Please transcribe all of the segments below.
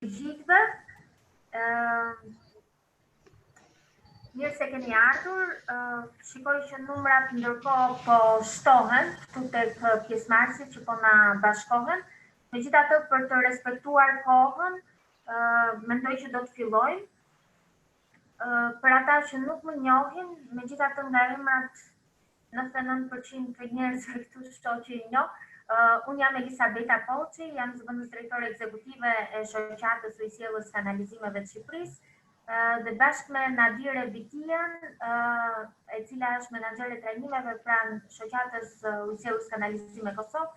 Ujitve. Mirë se keni ardhur. Shikoj që numrat ndërkohë po shtohen këtu tek pjesëmarrësit që po na bashkohen. Megjithatë, për të respektuar kohën, mendoj që do të fillojmë. Për ata që nuk më njohin, megjithatë nga emrat 99% të njerëzve këtu shoh që i njoh. Unë jam Elisabeta Poçi, jam zëvendës drejtore ekzekutive e Shoqatës Ujësiellës Kanalizimeve të Shqipërisë, dhe bashkë me Nadire Bitian, e cila është menaxhere trajnimeve pranë Shoqatës Ujësiellës Kanalizime Kosovë,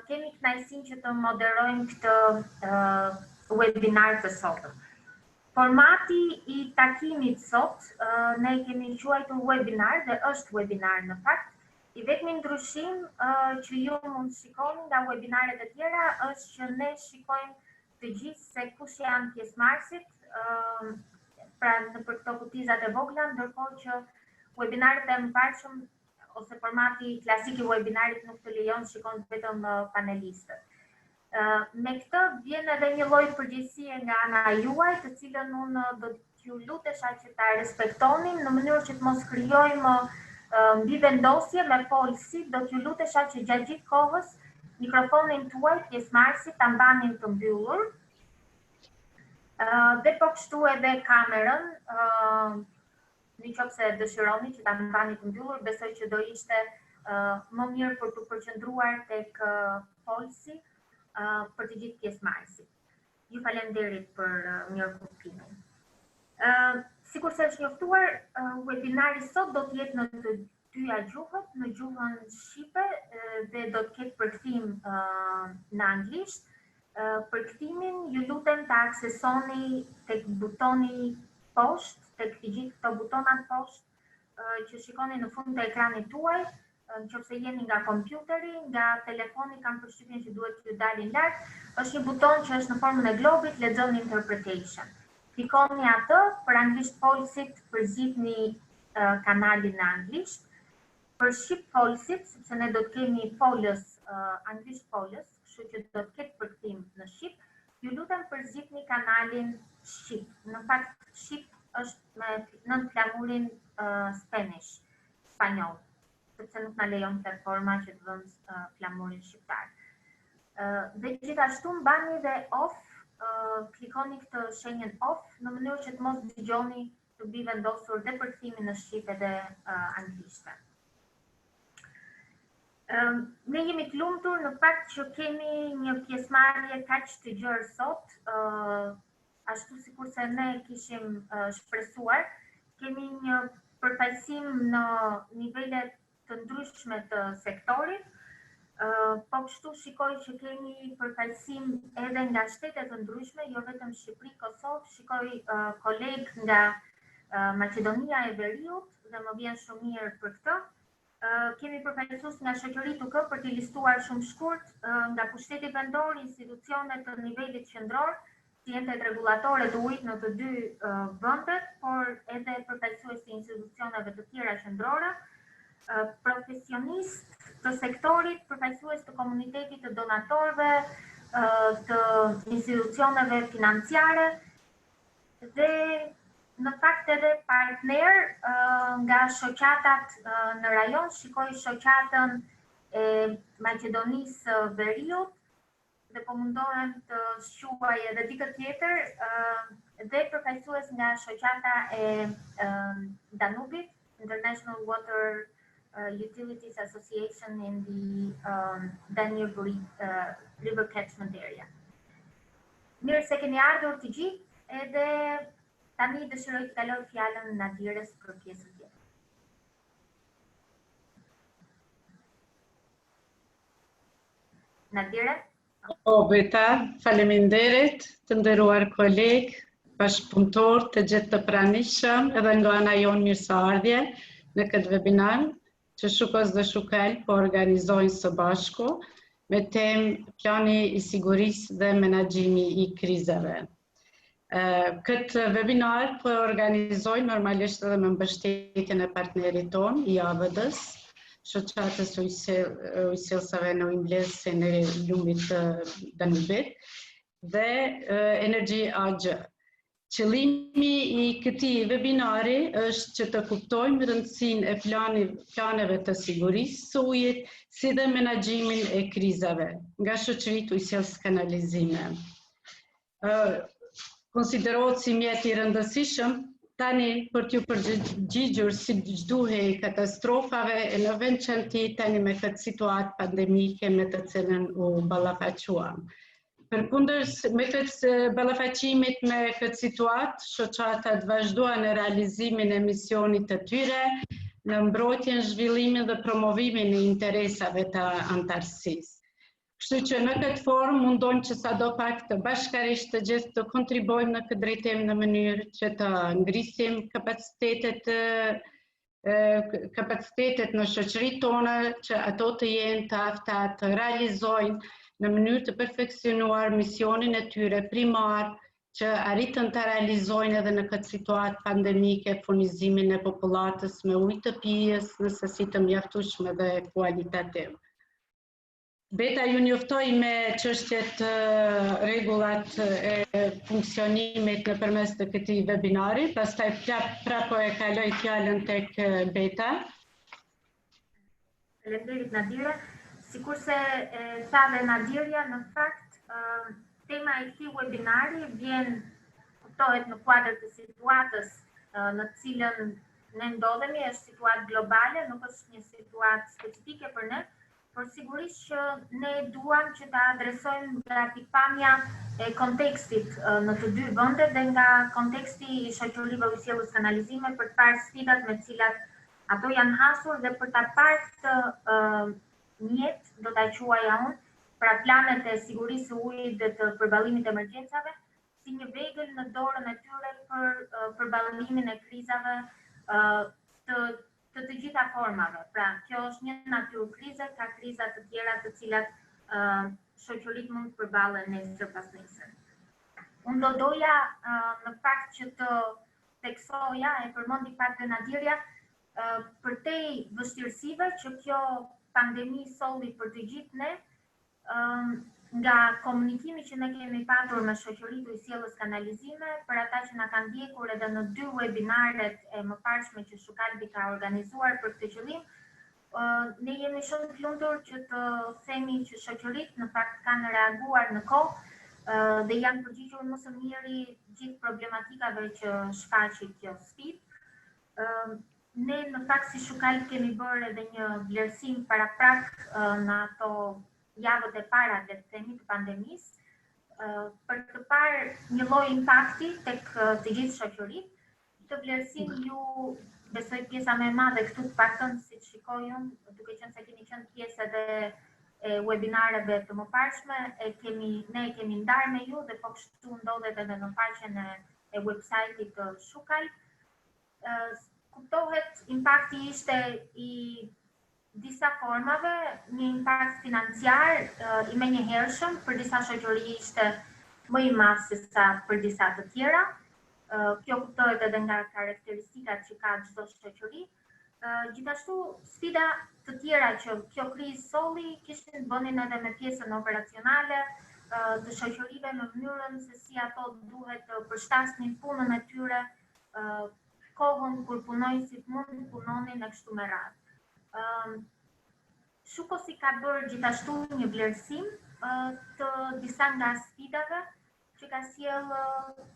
kemi kënaqësinë që të moderojmë këtë webinar të sotëm. Formati i takimit sot ne kemi quajtur webinar dhe është webinar në fakt. I vetmi ndryshim që ju mund shikoni nga webinaret e tjera është që ne shikojmë të gjithë se kush janë pjesëmarrësit, pra në për këto kutizat e vogla, ndërkohë që webinaret e mëparshëm ose formati klasik i webinarit nuk të lejon shikon vetëm panelistët. Me këtë vjen edhe një lloj përgjegjësie nga ana juaj, të cilën unë do t'ju lutesha që ta respektoni në mënyrë që të mos krijojmë mbi vendosje me folësi, do t'ju lutesha që gjatë gjithë kohës mikrofonin tuaj pjesëmarrësit ta mbanin të mbyllur. Dhe po kështu edhe kamerën, nëse dëshironi që ta mbani të mbyllur, besoj që do ishte më mirë për të përqendruar tek folësi për të gjithë pjesëmarrësit. Ju falenderit për mirëkuptimin. Sikur se është njoftuar, webinari sot do të jetë në të dyja gjuhët, në gjuhën shqipe dhe do të ketë përkthim në anglisht. Përkthimin ju lutem ta aksesoni tek butoni poshtë, tek të gjithë këto butonat poshtë që shikoni në fund të ekranit tuaj. Nëse jeni nga kompjuteri, nga telefoni, kam përshtypjen që duhet t'ju dalin lart, është një buton që është në formën e globit, lexoni interpretation. Klikoni atë, për anglisht folësit përzgjidhni kanalin në anglisht. Për shqip folësit, sepse ne do të kemi folës, anglisht folës, kështu që do të ketë përkthim në shqip, ju lutem përzgjidhni kanalin shqip. Në fakt, shqip është me nën flamurin Spanish, spanjoll, sepse nuk na lejon platforma që të vëmë flamurin shqiptar. Dhe gjithashtu mbani dhe off, klikoni këtë shenjën off në mënyrë që të mos dëgjoni të bi vendosur dhe përkthimin në shqip edhe anglishte. Ne jemi të lumtur në fakt që kemi një pjesëmarrje kaq të gjerë sot, ashtu sikur se ne kishim shpresuar, kemi një përfaqësim në nivele të ndryshme të sektorit. Po kështu shikoj që kemi përfaqësim edhe nga shtete të ndryshme, jo vetëm Shqipëri, Kosovë, shikoj kolegë nga Maqedonia e Veriut dhe më vjen shumë mirë për këtë. Kemi përfaqësues nga Shoqëritë UK për t'i listuar shumë shkurt, nga pushteti vendor, institucione të nivelit qendror, klientët rregullatore të ujit në të dy vendet, por edhe përfaqësues të institucioneve të tjera qendrore, profesionistë të sektorit, përfaqësues të komunitetit të donatorëve, të institucioneve financiare dhe në fakt edhe partner nga shoqatat në rajon, shikoj shoqatën e Maqedonisë Veriut dhe po mundohem të shquaj edhe dikë tjetër, dhe përfaqësues nga shoqata e Danubit, International Water Utilities Association in the Danube River Catchment Area. Mirë se keni ardhur të gjithë, edhe tani dëshiroj të kaloj fjalën Nadirës për pjesën tjetër. Nadire? Beta, faleminderit të nderuar kolegë, bashkëpunëtor të gjithë të pranishëm edhe nga ana jonë mirëseardhje në këtë webinar që SHUKOS dhe SHUKALB po organizojnë së bashku me temë plani i sigurisë dhe menaxhimi i krizave. Këtë webinar po organizojnë normalisht edhe me mbështetjen e partnerit tonë, i AVD-s, Shoqatës Ujësiellësave në ujmbledhësin e lumit të Danubit, dhe energji AG. Qëllimi i këtij webinari është që të kuptojmë rëndësinë e planeve të sigurisë së ujit, si dhe menaxhimin e krizave nga shoqëritë ujësjellës kanalizime. Konsiderohet si mjet i rëndësishëm tani për t'ju përgjigjur si duhej katastrofave e në veçantë tani me këtë situatë pandemike me të cilën u ballafaqoam. Përkundër me këtë ballafaqimit me këtë situatë, shoqatat vazhduan në realizimin e misionit të tyre, në mbrojtjen, zhvillimin dhe promovimin e interesave të antarësisë. Kështu që në këtë formë mundojmë që sadopak të bashkarisht të gjithë të kontribojmë në këtë drejtim në mënyrë që të ngrisim kapacitetet në shoqëritë tona, që ato të jenë të afta të realizojnë në mënyrë të perfeksionuar misionin e tyre primar, që arritën të realizojnë edhe në këtë situatë pandemike furnizimin e popullatës me ujë të pijës në sasi të mjaftueshme dhe kualitativ. Beta ju njoftoj me çështjet rregullat e funksionimit nëpërmes të këtij webinari, pastaj prapo e kaloj fjalën tek Beta. Faleminderit Nadira. Sikurse tha dhe Nadirja, në fakt, tema e këtij webinari kuptohet në kuadër të situatës në cilën ne ndodhemi, është situatë globale, nuk është një situatë specifike për ne, por sigurisht që ne duam që ta adresojmë nga pikpamja e kontekstit në të dy vendet dhe nga konteksti i shoqërive ujësjellës kanalizime për të parë sfidat me të cilat ato janë hasur dhe për ta parë këtë mjet, do ta quaja unë, pra planet e sigurisë së ujit dhe të përballimit të emergjencave, si një vegël në dorën e tyre për përballimin e krizave të gjitha formave. Pra, kjo është një natyrë krize, ka kriza të tjera të cilat shoqëritë mund të përballen nesër pas nesër. Unë do doja në fakt që të theksoja, e përmendi pak dhe Nadirja, përtej vështirësive që kjo pandemi solli për të gjithë ne, nga komunikimi që ne kemi patur me shoqëritë ujësjellës kanalizime, për ata që na kanë ndjekur edhe në 2 webinaret e mëparshme që SHUKALB ka organizuar për këtë qëllim, ne jemi shumë të lumtur që të themi që shoqëritë në fakt kanë reaguar në kohë dhe janë përgjigjur më së miri gjithë problematikave që shfaqi kjo sfidë. Ne në fakt si SHUKALB kemi bërë edhe një vlerësim paraprak në ato javët e para le të themi të pandemisë, për të parë një lloj impakti tek të gjithë shoqëritë. Këtë vlerësim ju besoj pjesa më e madhe këtu të paktën siç shikoj unë, duke qenë se keni qenë pjesë edhe e webinareve të mëparshme, ne e kemi ndarë me ju dhe po kështu ndodhet edhe në faqen e website-it të SHUKALB. Kuptohet impakti ishte i disa formave, një impakt financiar i menjëhershëm, për disa shoqëri ishte më i madh se sa për disa të tjera. Kjo kuptohet edhe nga karakteristikat që ka çdo shoqëri. Gjithashtu sfida të tjera që kjo krizë solli kishin të bënin edhe me pjesën operacionale të shoqërive në mënyrën se si ato duhet të përshtasnin punën e tyre, kohën kur punojësit mund të punonin e kështu me radhë. SHUKOS ka bërë gjithashtu një vlerësim të disa nga sfidave që ka sjell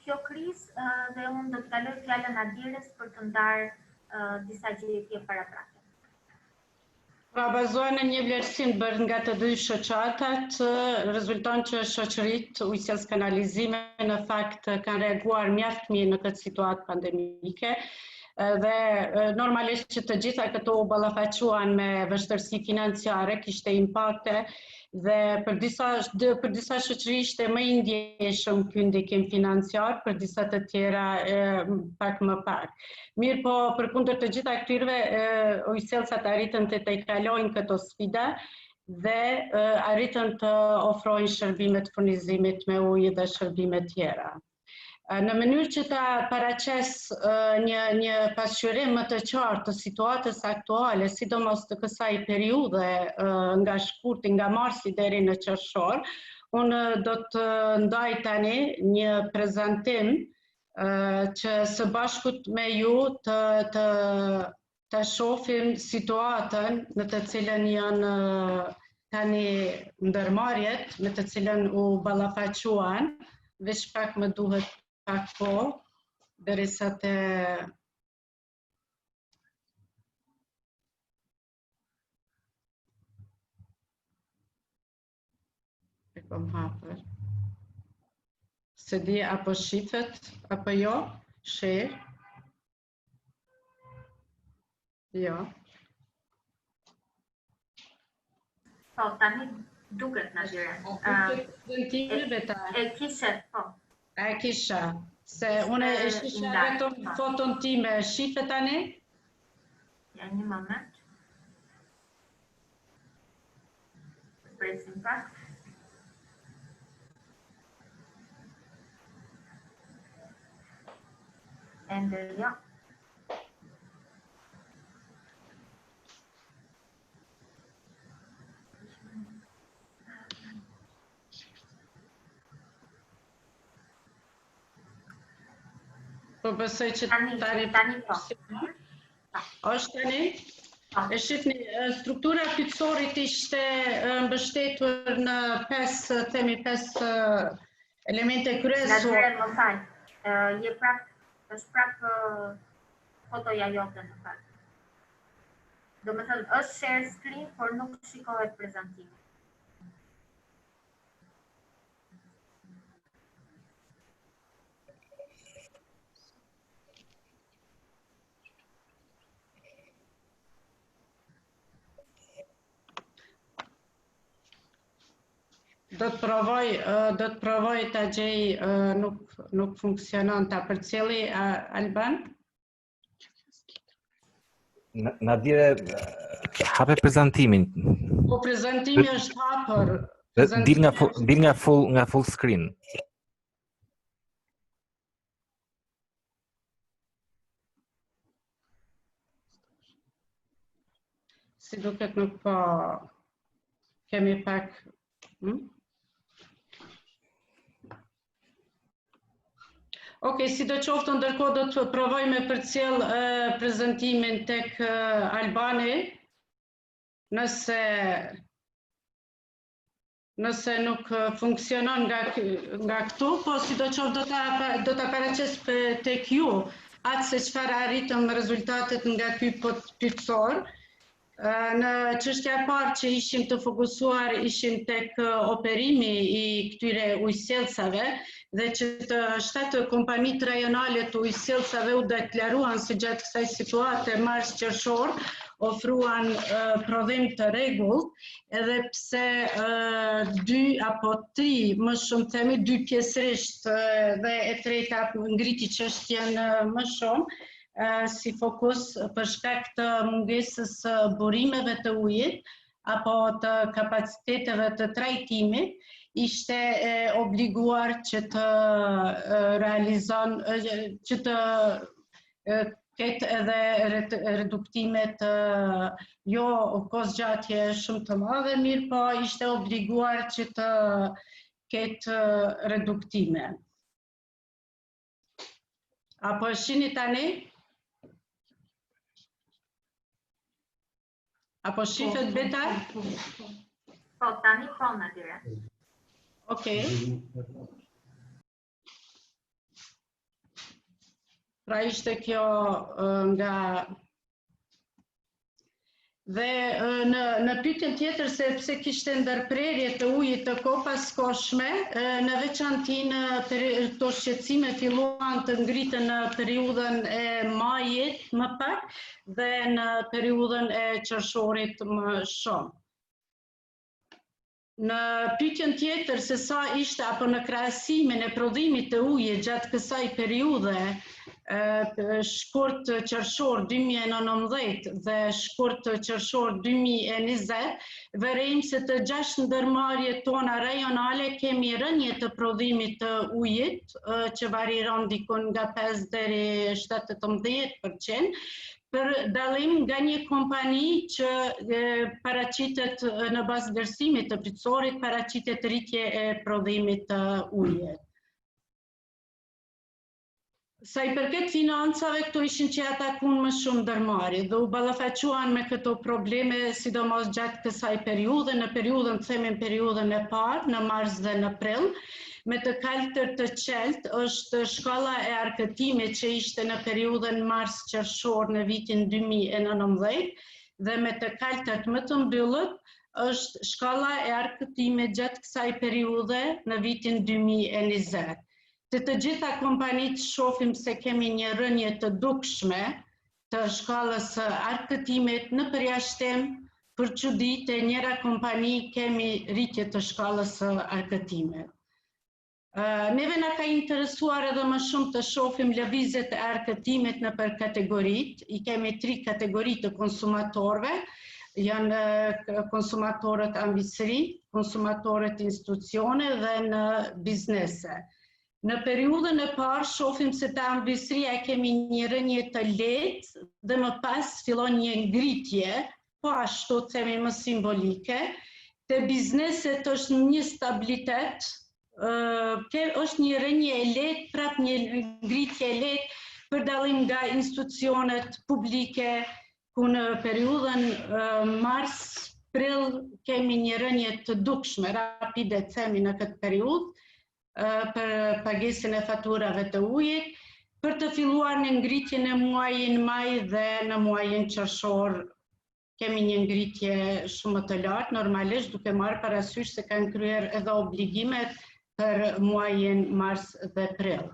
kjo krizë dhe unë do të kaloj fjalën Nadirës për të ndarë disa gjetje paraprake. Pra bazohen në një vlerësim bërë nga të dy shoqatat, rezulton që shoqëritë ujësjellës kanalizime në fakt kanë reaguar mjaft mirë në këtë situatë pandemike dhe normalisht që të gjitha këto u ballafaquan me vështirësi financiare, kishte impakte dhe për disa shoqëri ishte më i ndjeshëm ky ndikim financiar, për disa të tjera pak më pak. Mirë po, përkundër të gjitha këtyre, ujësjellësat arritën të tejkalojnë këto sfida dhe arritën të ofrojnë shërbime të furnizimit me ujë dhe shërbime tjera. Në mënyrë që ta paraqes një pasqyrim më të qartë të situatës aktuale, sidomos të kësaj periudhe nga shkurti, nga marsi deri në qershor, Unë do të ndaj tani një prezantim që së bashkut me ju të shohim situatën në të cilën janë tani ndërmarrjet me të cilën u ballafaquan, veç pak më duhet pak derisa të kom hapër. Se di apo shifet, apo jo, share. Jo. Po, tani duket në dyre. E kishe, po. E kisha, se une e shisha vetëm foton time, shifet tani? Ja, një moment. Presim pak. Ender, ja. Po besoj që tani po. Është tani? E shifni, struktura fytësorit ishte mbështetur në 5 elemente kryesore. Në më fal, është prap fotoja jote në fakt. Do me thënë, është share screen, por nuk shikohet prezantimi. Do të provoj ta gjej, nuk funksionon ta përcjelli Alban. Nadire, hape prezantimin. Po prezantimi është hapur. Dil nga full screen. Si duket nuk po kemi pak. Okej, si do qoftë ndërkohë do të provoj me përcjell prezantimin tek Albani, nëse nuk funksionon nga këtu, po si do qoftë do ta paraqes tek ju atë se çfarë arritëm rezultatet nga ky pyetësor. Në çështja e parë që ishim të fokusuar ishim tek operimi i këtyre ujësjellësave dhe që të 7 kompanitë rajonale të ujësjellësave u deklaruan se gjatë kësaj situate mars qershor ofruan prodhim të rregullt, edhe pse 2 apo 3, më shumë themi 2 pjesërisht dhe e treta ngriti çështjen më shumë. Si fokus për shkak të mungesës burimeve të ujit apo të kapaciteteve të trajtimit, ishte obliguar që të realizon, që të ketë edhe reduktimet jo kosgjatje shumë të madhe, mirë po ishte obliguar që të ketë reduktime. Apo shihni tani? Apo shifet beta? Po, tani po në dyre. Okej. Pra ishte kjo nga... Dhe në pyetjen tjetër se pse kishte ndërprerje të ujit të kopaskoshme, në veçanti në këto shqetësime filluan të ngriten në periudhën e majit më pak dhe në periudhën e qershorit më shumë. Në pyetjen tjetër se sa ishte apo në krahasimin e prodhimit të ujit gjatë kësaj periudhe, shkurt qershor 2019 dhe shkurt qershor 2020, vërejmë se të 6 ndërmarrjet tona rajonale kemi rënje të prodhimit të ujit, që variron dikun nga 5 deri 17%, për dallim nga një kompani që paraqitet në bazë vlerësimit të pritësorit, paraqitet rritje e prodhimit të ujit. Sa i përket financave, këto ishin që atakun më shumë ndërmarrje dhe u ballafaquan me këto probleme, sidomos gjatë kësaj periudhe, në periudhën e parë, në mars dhe në prill, me të kaltër të qelt është shkalla e arkëtimit që ishte në periudhën mars-qershor në vitin 2019 dhe me të kaltët më të mbyllët është shkalla e arkëtimit gjatë kësaj periudhe në vitin 2020. Të gjitha kompanitë shohim se kemi një rënje të dukshme të shkallës së arkëtimit në përjashtim, për çudi te njëra kompani kemi rritje të shkallës së arkëtimit. Neve na ka interesuar edhe më shumë të shohim lëvizjet e arkëtimit në për kategoritë. I kemi 3 kategori të konsumatorëve, janë konsumatorët ambisëri, konsumatorët institucione dhe në biznese. Në periudhën e parë shohim se te ambisëria kemi një rënje të lehtë dhe më pas fillon një ngritje, po ashtu themi më simbolike. Te bizneset është një stabilitet, është një rënje e lehtë, prap një ngritje e lehtë për dallim nga institucionet publike, ku në periudhën mars-prill kemi një rënje të dukshme, rapide themi në këtë periudhë, për pagesën e faturave të ujit, për të filluar në ngritjen e muajin maj dhe në muajin qershor kemi një ngritje shumë të lartë, normalisht duke marrë parasysh se kanë kryer edhe obligimet për muajin mars dhe prill.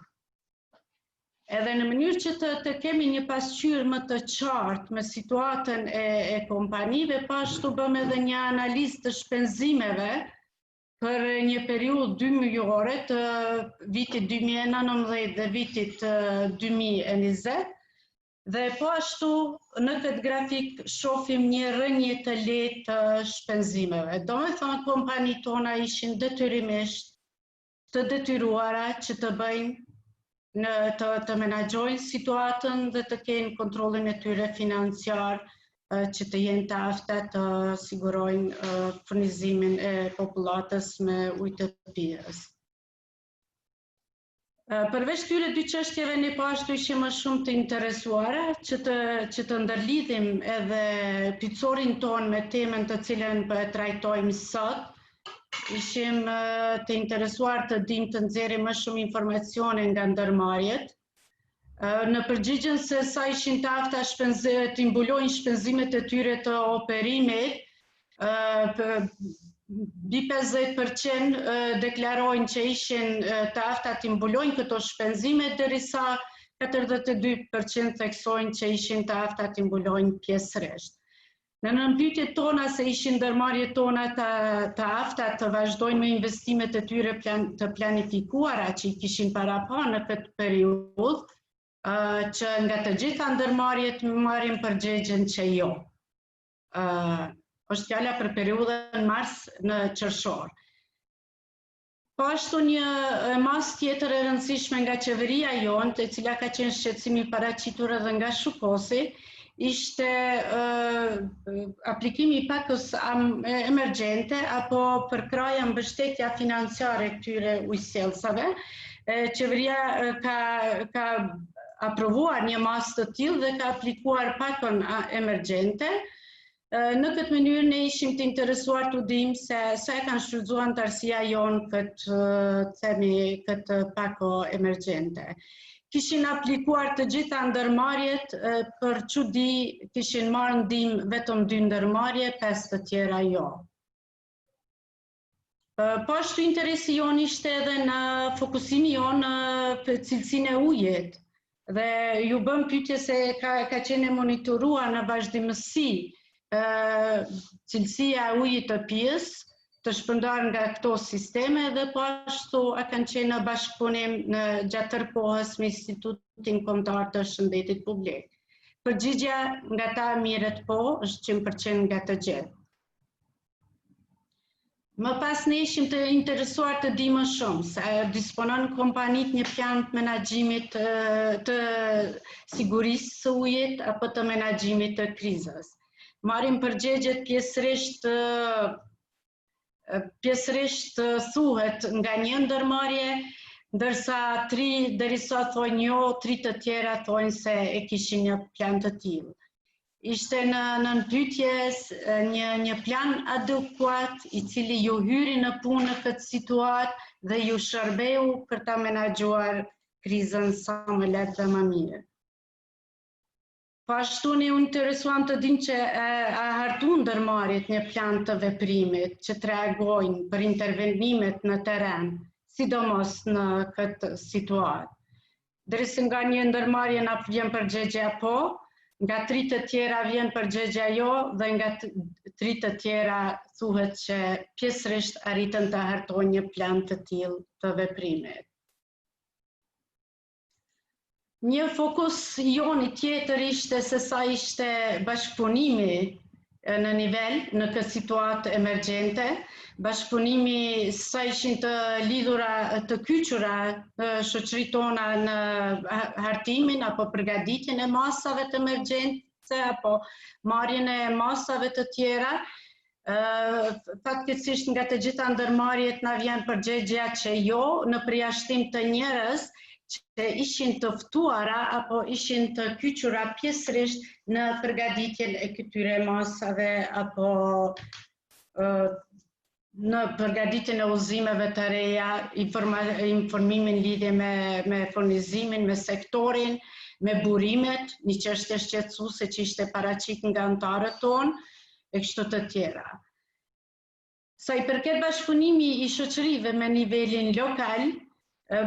Edhe në mënyrë që të kemi një pasqyrë më të qartë me situatën e kompanive, pashtu bëm edhe një analizë të shpenzimeve për një periudhë 2 mujore të vitit 2019 dhe vitit 2020, dhe po ashtu në këtë grafik shohim një rënje të lehtë të shpenzimeve. Domethënë kompanitë tona ishin detyrimisht të detyruara që të bëjnë të menaxhojnë situatën dhe të kenë kontrollin e tyre financiar, që të jenë të afta të sigurojnë furnizimin e popullatës me ujë të pirës. Përveç këtyre 2 çështjeve, ne po ashtu ishim më shumë të interesuara që të ndërlidhim edhe pyetësorin ton me temën të cilën po e trajtojmë sot. Ishim të interesuar të dimë të nxjerrim më shumë informacione nga ndërmarrjet. Në përgjigjen se sa ishin të afta të mbulojnë shpenzimet e tyre të operimit, mbi 50% deklarojnë që ishin të afta të mbulojnë këto shpenzime, derisa 42% theksojnë që ishin të afta të mbulojnë pjesërisht. Në nënpyetjet tona se ishin ndërmarrjet tona të afta të vazhdojnë me investimet e tyre të planifikuara që i kishin para pa në këtë periudhë, që nga të gjitha ndërmarrjet marrin përgjigjen që jo. Është fjala për periudhën mars në qershor. Po ashtu një masë tjetër e rëndësishme nga qeveria jonë, e cila ka qenë shqetësimi paraqitur edhe nga SHUKOS-i, ishte aplikimi i pakës emergjente apo përkraja mbështetja financiare këtyre ujësjellësave. Qeveria ka aprovuar një masë të tillë dhe ka aplikuar pakën emergjente. Në këtë mënyrë ne ishim të interesuar të dimë se sa e kanë shfrytzuar anëtarësia jonë këtë pako emergjente. Kishin aplikuar të gjitha ndërmarrjet, për çudi kishin marrë ndihmë vetëm 2 ndërmarrje, 5 të tjera jo. Po ashtu interesi jonë ishte edhe në fokusimi jonë në cilësinë e ujit. Dhe ju bëm pyetje se ka qenë monitoruar në vazhdimësi cilësia e ujit të pijës të shpërndar nga këto sisteme dhe po ashtu kanë qenë në bashkëpunim gjatë tërë kohës me Institutin Kombëtar të Shëndetit Publik. Përgjigjja nga ta mirët po është 100% nga të gjithë. Më pas ne ishim të interesuar të di më shumë, se disponon kompanitë një plan të menaxhimit të sigurisë së ujit apo të menaxhimit të krizës. Marrim përgjigjet pjesërisht thuhet nga një ndërmarrje, ndërsa 3 deri sot thonë jo, 3 të tjera thonë se e kishin një plan të tillë. Ishte në pyetje një plan adekuat i cili ju hyri në punë në këtë situatë dhe ju shërbeu për ta menaxhuar krizën sa më lehtë dhe më mirë. Po ashtu ne u interesuam të dimë që a hartu ndërmarrjet një plan të veprimit që tregojnë për intervenimet në terren, sidomos në këtë situatë. Derisa nga një ndërmarrje na vjen përgjigjja po, nga 3 të tjera vjen përgjigjja jo dhe nga 3 të tjera thuhet që pjesërisht arritën të hartojnë një plan të tillë të veprimit. Një fokus joni tjetër ishte se sa ishte bashkëpunimi në nivel në këtë situatë emergjente, bashkëpunimi sa ishin të lidhura të kyçura shoqëritë tona në hartimin apo përgatitjen e masave të emergjence apo marrjen e masave të tjera. Fatkeqësisht nga të gjitha ndërmarrjet na vjen përgjigjja që jo, në përjashtim të njerëz që ishin të ftuara apo ishin të kyçura pjesërisht në përgatitjen e këtyre masave apo në përgatitjen e udhëzimeve të reja, informimin lidhje me furnizimin, me sektorin, me burimet, një çështje shqetësuese që ishte paraqit nga anëtarët tonë e kështu të tjera. Sa i përket bashkëpunimit i shoqërive me nivelin lokal,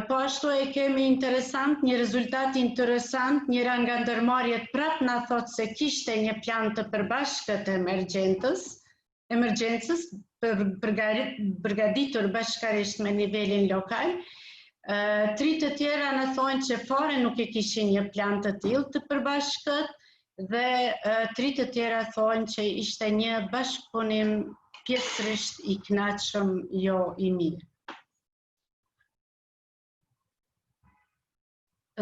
po ashtu e kemi interesant, një rezultat interesant, njëra nga ndërmarrjet prap na thot se kishte një plan të përbashkët të emergjencës përgatitur bashkarisht me nivelin lokal. 3 të tjera në thonë që fare nuk e kishin një plan të tillë të përbashkët dhe 3 të tjera thonë që ishte një bashkëpunim pjesërisht i kënaqshëm, jo i mirë.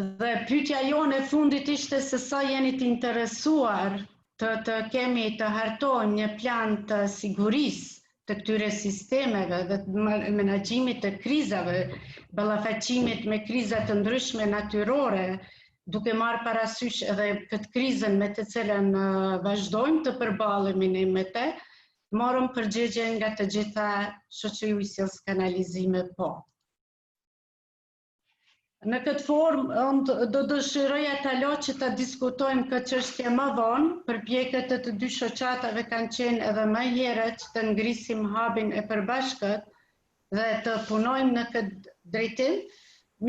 Dhe pyetja jone e fundit ishte se sa jeni të interesuar të kemi të hartojmë një plan të sigurisë të këtyre sistemeve dhe të menaxhimit të krizave, ballafaqimit me kriza të ndryshme natyrore, duke marrë parasysh edhe këtë krizën me të cilën vazhdojmë të përballemi ne me të, morëm përgjigje nga të gjitha shoqëruesës kanalizime po. Në këtë formë, do dëshiroja ta lë që ta diskutojmë këtë çështje më vonë, përpjekjet e të dy shoqatave kanë qenë edhe më herët që të ngrisim hubin e përbashkët dhe të punojmë në këtë drejtim.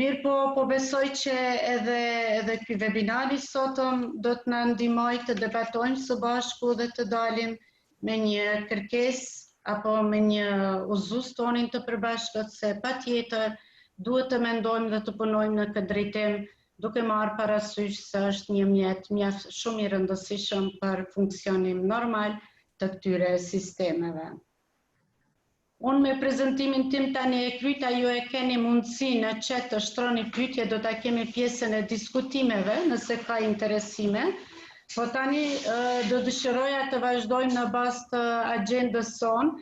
Mirë po besoj që edhe ky webinari sotëm do të na ndihmojë të debatojmë së bashku dhe të dalim me një kërkesë apo me një uzus tonin të përbashkët se patjetër duhet të mendojmë dhe të punojmë në këtë drejtim, duke marrë parasysh se është një mjet mjaft shumë i rëndësishëm për funksionim normal të këtyre sistemeve. Unë me prezantimin tim tani e kryta, ju e keni mundësi në chat të shtroni pyetje, do ta kemi pjesën e diskutimeve nëse ka interesime. Po tani do dëshiroja të vazhdojmë në bazë të agjendës sonë.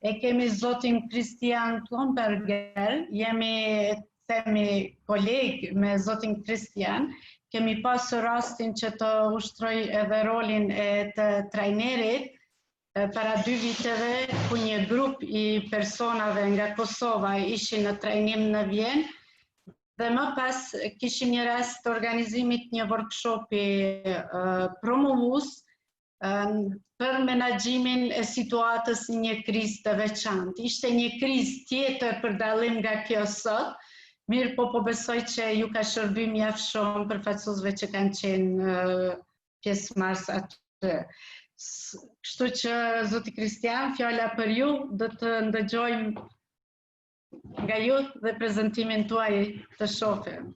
E kemi zotin Kristian Plomberger, jemi koleg me zotin Kristian, kemi pasur rastin që të ushtroj edhe rolin e të trajnerit para 2 viteve, ku një grup i personave nga Kosova ishin në trajnim në Vjenë, dhe më pas kishim një rast të organizimit një workshopi promovues për menaxhimin e situatës në një krizë të veçantë. Ishte një krizë tjetër për dallim nga kjo sot, mirë po besoj që ju ka shërbyer mjaft shumë përfaqësuesve që kanë qenë pjesëmarrës aty. Kështu që zoti Kristian, fjala për ju, do të ndëgjojmë nga ju dhe prezantimin tuaj të shohim.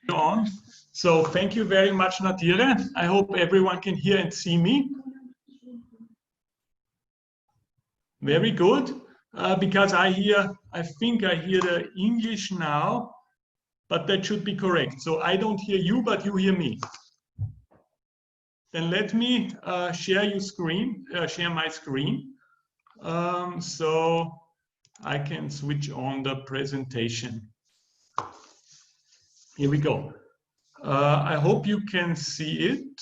on. So thank you very much, Nadire. I hope everyone can hear and see me. Very good, because I think I hear the English now, but that should be correct. So I don't hear you, but you hear me. Then let me share my screen, so I can switch on the presentation. Here we go. I hope you can see it.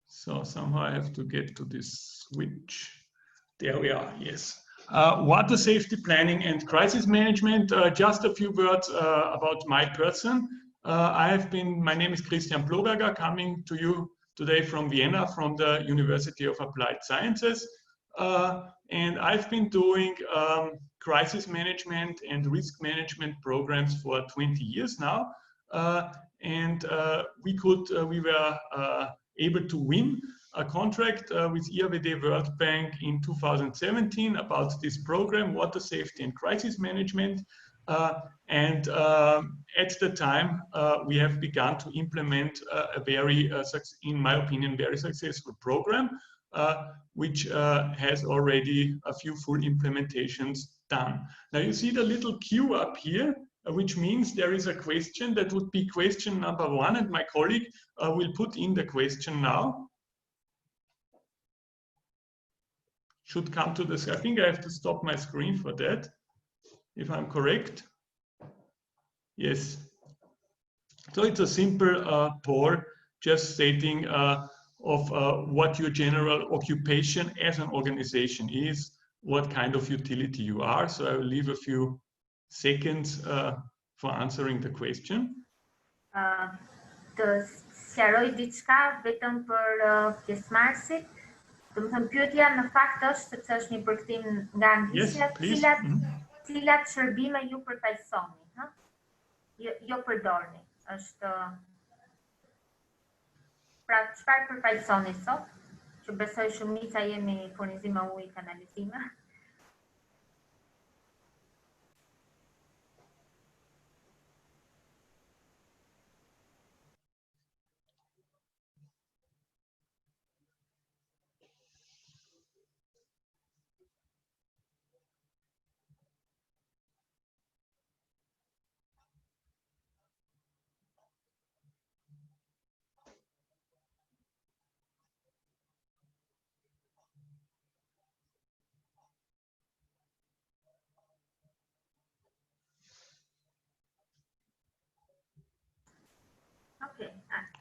So somehow I have to get to this switch. There we are, yes. Water safety planning and crisis management. Just a few words about my person. My name is Christian Ploberger, coming to you today from Vienna, from the University of Applied Sciences. And I've been doing crisis management and risk management programs for 20 years now. We were able to win a contract with IAVD World Bank in 2017 about this program, water safety and crisis management. At the time, we have begun to implement a very, in my opinion, very successful program, which has already a few full implementations done. Now you see the little queue up here, which means there is a question that would be question number 1, and my colleague will put in the question now. Should come to this. I think I have to stop my screen for that, if I'm correct. Yes. So it's a simple poll, just stating what your general occupation as an organization is, what kind of utility you are. So I will leave a few seconds for answering the question. Të sqaroj diçka vetëm për pjesëmarrësit. Domethënë pyetja në fakt është, sepse është një përkthim nga anglishtja, cilat shërbime ju përfaqësoni, ha? Jo përdorni. Është pra çfarë përfaqësoni sot? Që besoj shumica jemi furnizim me ujë, kanalizime.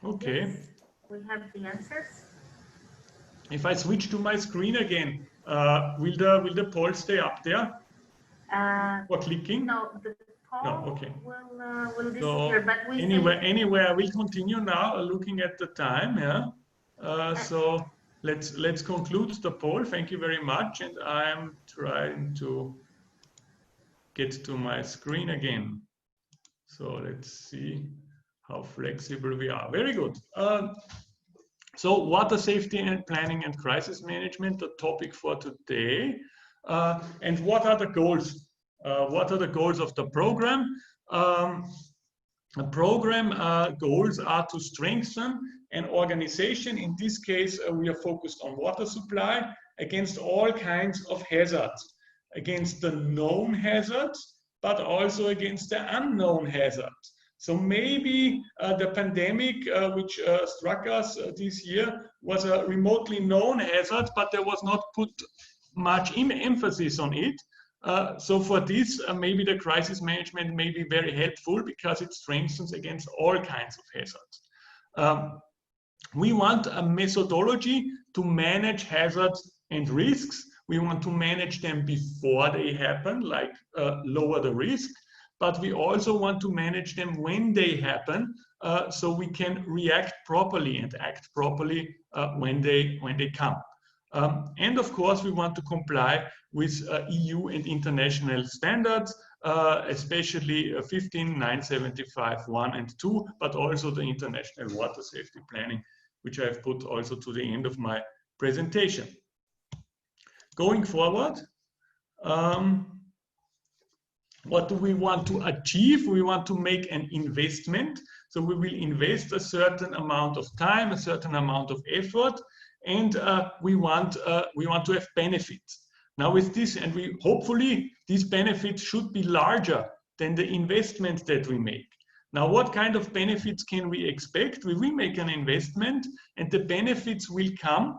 Okay. Yes, we have the answers. If I switch to my screen again, will the poll stay up there? Or clicking? No, the poll okay. will disappear. So, but we anyway, I will continue now, looking at the time. Yeah. So let's conclude the poll. Thank you very much, and I'm trying to get to my screen again. So let's see how flexible we are. Very good. So water safety and planning and crisis management, the topic for today. And what are the goals? What are the goals of the program? The program goals are to strengthen an organization. In this case, we are focused on water supply against all kinds of hazards, against the known hazards, but also against the unknown hazards. So maybe the pandemic which struck us this year was a remotely known hazard, but there was not put much emphasis on it. So for this, maybe the crisis management may be very helpful because it strengthens against all kinds of hazards. We want a methodology to manage hazards and risks. We want to manage them before they happen, like lower the risk. But we also want to manage them when they happen, so we can react properly and act properly when they come. And of course, we want to comply with EU and international standards, especially 15/975/1 and 2, but also the international water safety planning, which I have put also to the end of my presentation. Going forward, What do we want to achieve? We want to make an investment. So we will invest a certain amount of time, a certain amount of effort, and we want to have benefits. Now with this, and we hopefully these benefits should be larger than the investment that we make. Now, what kind of benefits can we expect? We will make an investment, and the benefits will come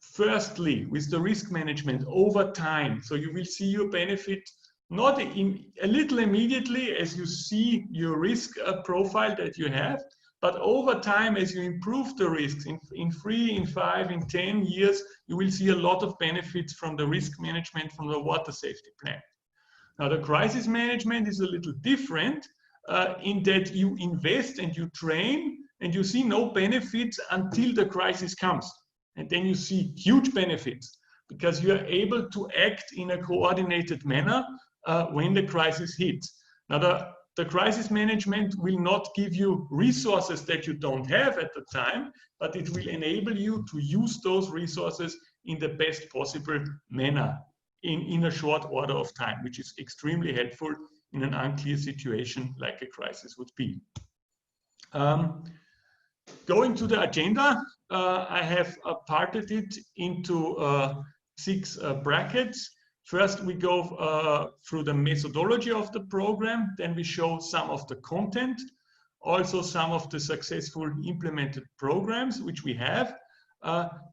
firstly with the risk management over time. So you will see your benefit not a little immediately as you see your risk profile that you have, but over time as you improve the risks in 3, in 5, in 10 years, you will see a lot of benefits from the risk management, from the water safety plan. Now the crisis management is a little different in that you invest and you train and you see no benefits until the crisis comes. And then you see huge benefits because you are able to act in a coordinated manner when the crisis hits. Now, the crisis management will not give you resources that you don't have at the time, but it will enable you to use those resources in the best possible manner in a short order of time, which is extremely helpful in an unclear situation like a crisis would be. Going to the agenda, I have parted it into 6 brackets. First, we go through the methodology of the program. Then we show some of the content, also some of the successful implemented programs which we have.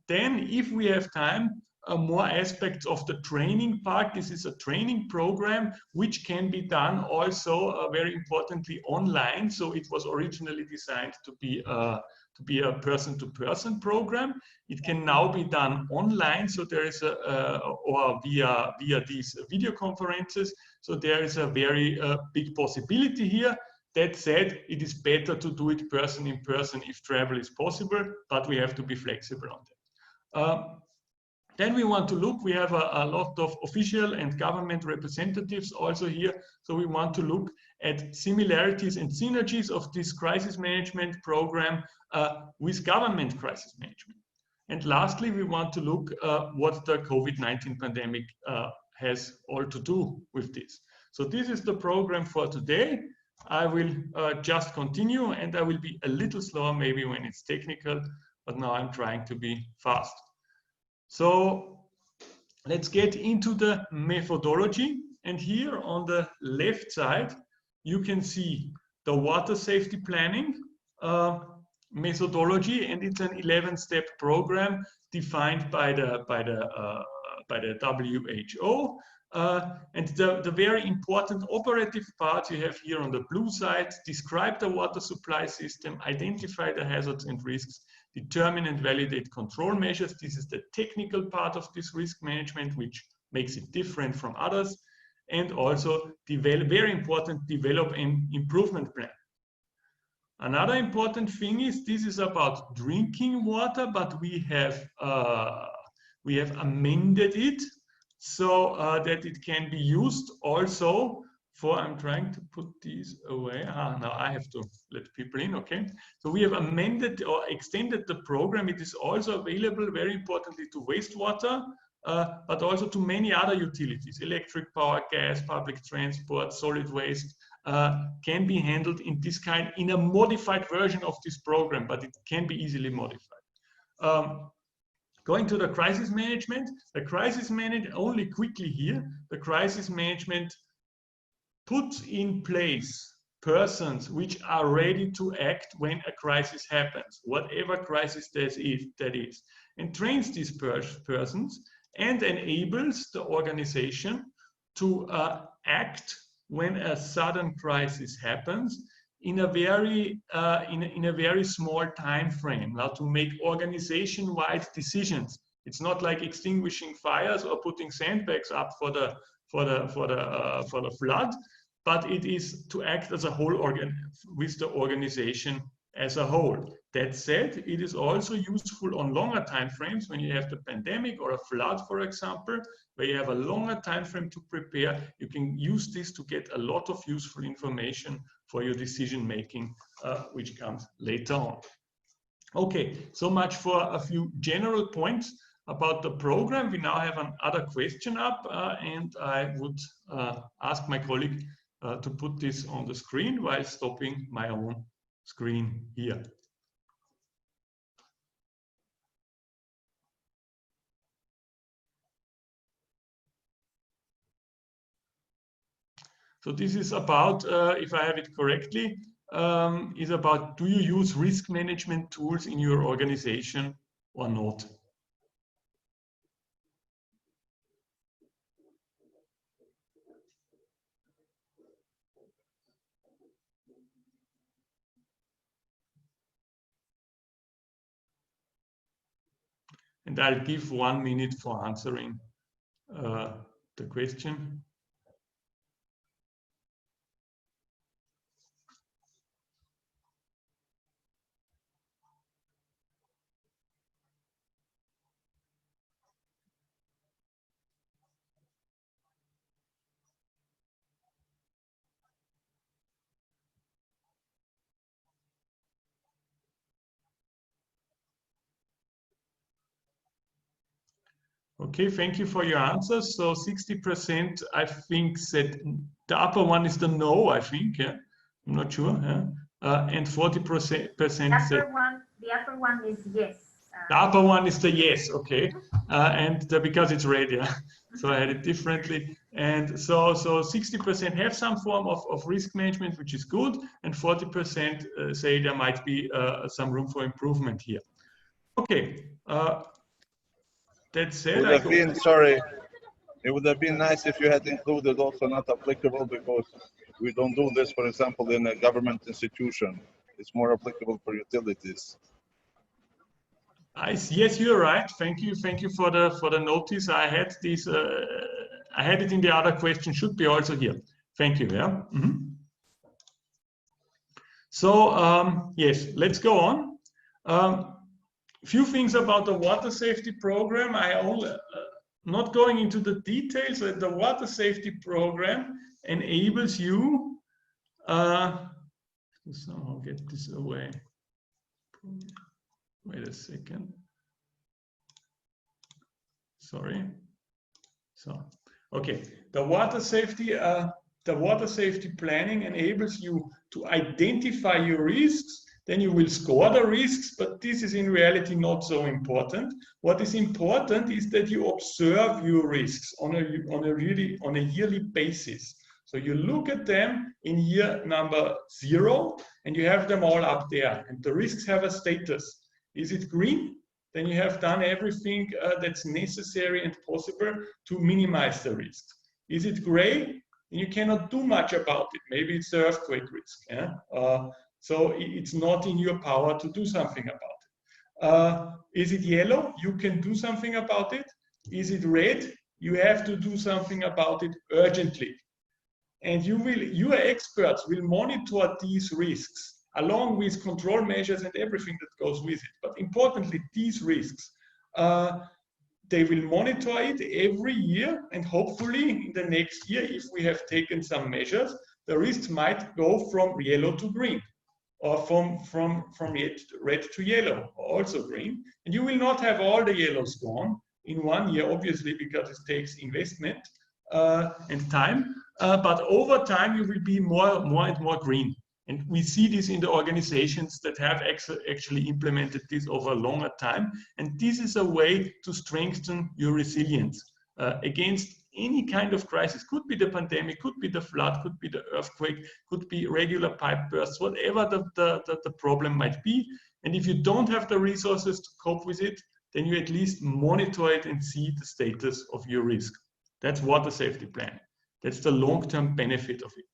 Then, if we have time, more aspects of the training part. This is a training program which can be done also very importantly online. So it was originally designed to be a person-to-person program. It can now be done online. So there is or via these video conferences. So there is a very big possibility here. That said, it is better to do it in person if travel is possible, but we have to be flexible on that. Then we want to look, we have a lot of official and government representatives also here. So we want to look at similarities and synergies of this crisis management program with government crisis management. And lastly, we want to look what the COVID-19 pandemic has all to do with this. So this is the program for today. I will just continue, and I will be a little slower maybe when it's technical, but now I'm trying to be fast. So let's get into the methodology. And here on the left side, you can see the water safety planning methodology, and it's an 11-step program defined by the WHO. And the very important operative parts you have here on the blue side: describe the water supply system, identify the hazards and risks, determine and validate control measures. This is the technical part of this risk management, which makes it different from others. And also, very important, develop an improvement plan. Another important thing is this is about drinking water, but we have amended it so that it can be used also for, I'm trying to put these away. Now I have to let people in, okay. So we have amended or extended the program. It is also available, very importantly, to wastewater, but also to many other utilities, electric power, gas, public transport, solid waste, can be handled in a modified version of this program, but it can be easily modified. Going to the crisis management, only quickly here, the crisis management puts in place persons which are ready to act when a crisis happens, whatever crisis that is, and trains these persons and enables the organization to act when a sudden crisis happens in a very small time frame. Now, to make organization-wide decisions, it's not like extinguishing fires or putting sandbags up for the flood, but it is to act as a whole with the organization as a whole. That said, it is also useful on longer time frames when you have the pandemic or a flood, for example, where you have a longer time frame to prepare. You can use this to get a lot of useful information for your decision making, which comes later on. Okay, so much for a few general points. about the program. We now have another question up, and I would ask my colleague to put this on the screen while stopping my own screen here. So this is about, if I have it correctly, is about, do you use risk management tools in your organization or not? And I'll give 1 minute for answering the question. Okay, thank you for your answers. So 60%, I think, said the upper one is the no, I think, yeah. I'm not sure. Yeah? And 40% said the upper one is yes. The upper one is the yes, okay. Because it's red, yeah. So I had it differently. And so 60% have some form of risk management, which is good, and 40% say there might be some room for improvement here. Okay. That said, it would have been nice if you had included also not applicable, because we don't do this, for example, in a government institution. It's more applicable for utilities. Yes, you're right. Thank you for the notice. I had this. I had it in the other question. Should be also here. Thank you. Yeah. Mm-hmm. So yes, let's go on. Few things about the water safety program. I only not going into the details. The water safety program enables you to somehow get this away. Wait a second. Sorry. So, okay. The water safety planning enables you to identify your risks. Then you will score the risks, but this is in reality not so important. What is important is that you observe your risks on a yearly basis. So you look at them in year number 0, and you have them all up there. And the risks have a status. Is it green? Then you have done everything that's necessary and possible to minimize the risks. Is it gray? You cannot do much about it. Maybe it's the earthquake risk. Yeah? So it's not in your power to do something about it. Is it yellow? You can do something about it. Is it red? You have to do something about it urgently. And your experts will monitor these risks along with control measures and everything that goes with it. But importantly, these risks, they will monitor it every year, and hopefully in the next year, if we have taken some measures, the risks might go from yellow to green, or from red to yellow, or also green. And you will not have all the yellows gone in 1 year, obviously, because it takes investment and time. But over time, you will be more and more green. And we see this in the organizations that have actually implemented this over a longer time. And this is a way to strengthen your resilience against any kind of crisis. Could be the pandemic, could be the flood, could be the earthquake, could be regular pipe bursts, whatever the problem might be. And if you don't have the resources to cope with it, then you at least monitor it and see the status of your risk. That's water safety planning. That's the long-term benefit of it.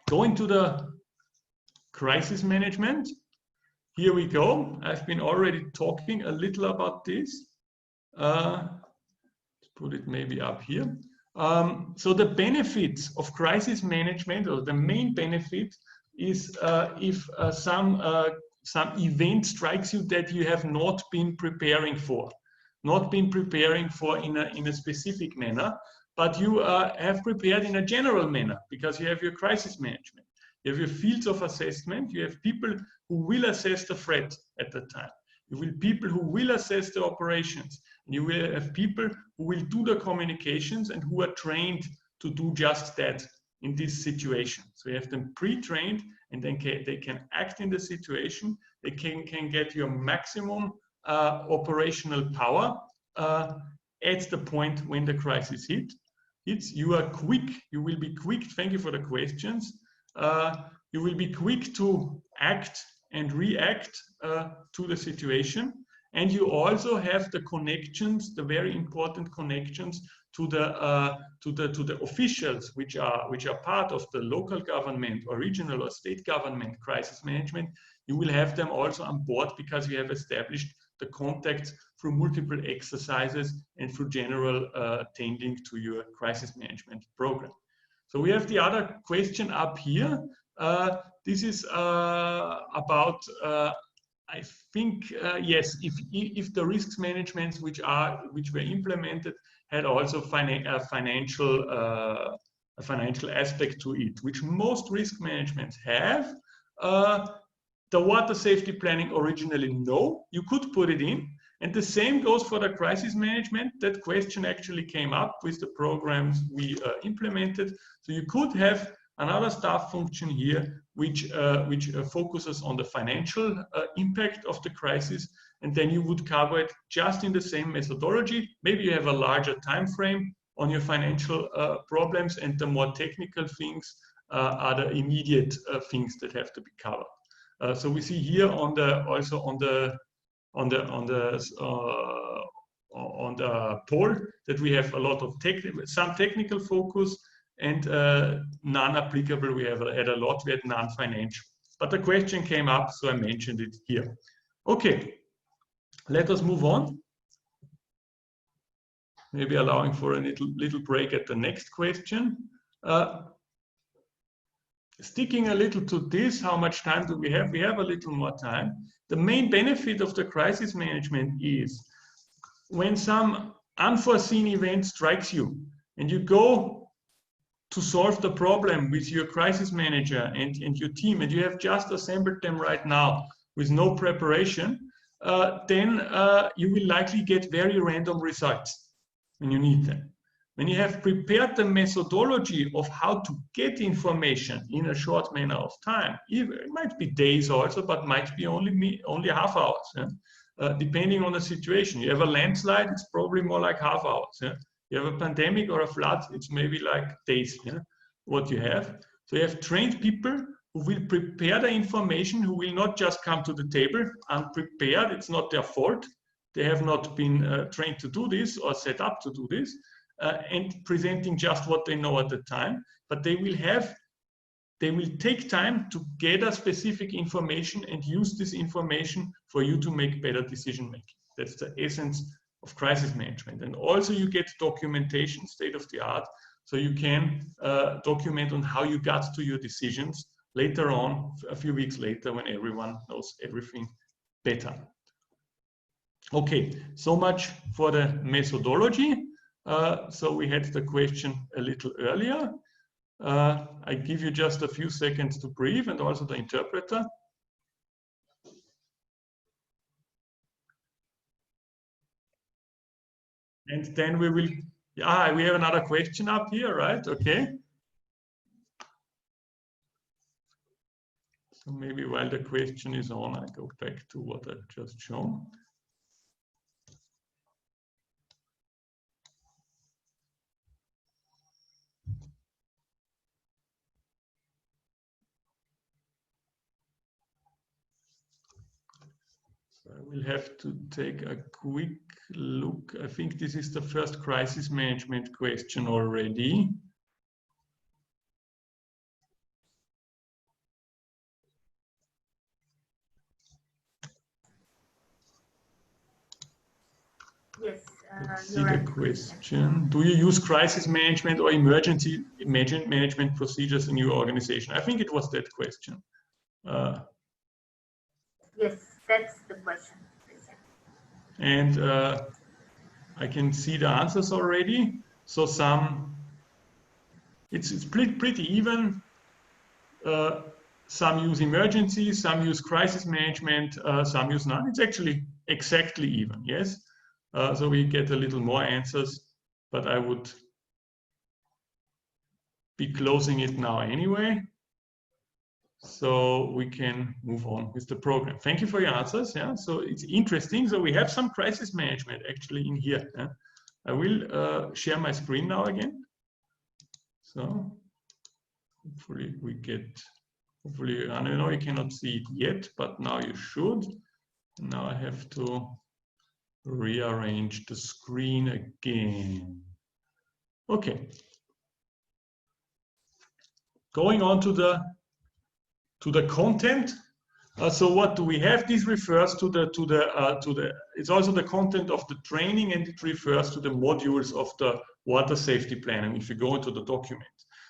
Going to the crisis management, here we go. I've been already talking a little about this. Let's put it maybe up here. So the benefits of crisis management, or the main benefit, is if some event strikes you that you have not been preparing for in a specific manner, but you have prepared in a general manner because you have your crisis management. You have your fields of assessment. You have people who will assess the threat at the time. You will people who will assess the operations. And you will have people who will do the communications and who are trained to do just that in this situation. So you have them pre-trained, and then they can act in the situation. They can get your maximum operational power at the point when the crisis hits. You are quick. You will be quick. Thank you for the questions. You will be quick to act and react to the situation. And you also have the connections, the very important connections to the officials, which are part of the local government or regional or state government crisis management. You will have them also on board because you have established the contacts through multiple exercises and through general tending to your crisis management program. So we have the other question up here. This is about, I think, yes, if the risks management which were implemented had also a financial aspect to it, which most risk managements have. The water safety planning originally, no, you could put it in. And the same goes for the crisis management. That question actually came up with the programs we implemented. So you could have another staff function here, which focuses on the financial impact of the crisis, and then you would cover it just in the same methodology. Maybe you have a larger time frame on your financial problems, and the more technical things are the immediate things that have to be covered. So we see here on the poll that we have a lot of some technical focus, and non-applicable we have had a lot. We had non-financial, but the question came up, so I mentioned it here. Okay, let us move on. Maybe allowing for a little break at the next question. Sticking a little to this, how much time do we have? We have a little more time. The main benefit of the crisis management is when some unforeseen event strikes you and you go to solve the problem with your crisis manager and your team, and you have just assembled them right now with no preparation, then you will likely get very random results when you need them. When you have prepared the methodology of how to get information in a short manner of time, it might be days also, but might be only half hours, yeah? Depending on the situation. You have a landslide, it's probably more like half hours. Yeah? You have a pandemic or a flood, it's maybe like days, yeah? What you have. So you have trained people who will prepare the information, who will not just come to the table unprepared. It's not their fault. They have not been trained to do this or set up to do this. And presenting just what they know at the time, but they will take time to gather specific information and use this information for you to make better decision making. That's the essence of crisis management. And also you get documentation, state of the art, so you can document on how you got to your decisions later on, a few weeks later, when everyone knows everything better. Okay, so much for the methodology. So we had the question a little earlier. I give you just a few seconds to breathe, and also the interpreter. And then we will, we have another question up here, right? Okay. So maybe while the question is on, I go back to what I've just shown. I will have to take a quick look. I think this is the first crisis management question already. Yes. Let's see the question. Do you use crisis management or emergency management procedures in your organization? I think it was that question. Yes, that's the question. And I can see the answers already. So it's pretty even. Some use emergency, some use crisis management, some use none. It's actually exactly even, yes? So we get a little more answers, but I would be closing it now anyway, so we can move on with the program. Thank you for your answers. Yeah, so it's interesting. So we have some crisis management actually in here. Yeah? I will share my screen now again. So hopefully we get, hopefully, I know you cannot see it yet, but now you should. Now I have to rearrange the screen again. Okay. Going on to the content. So what do we have? This refers to the it's also the content of the training, and it refers to the modules of the water safety planning if you go into the document.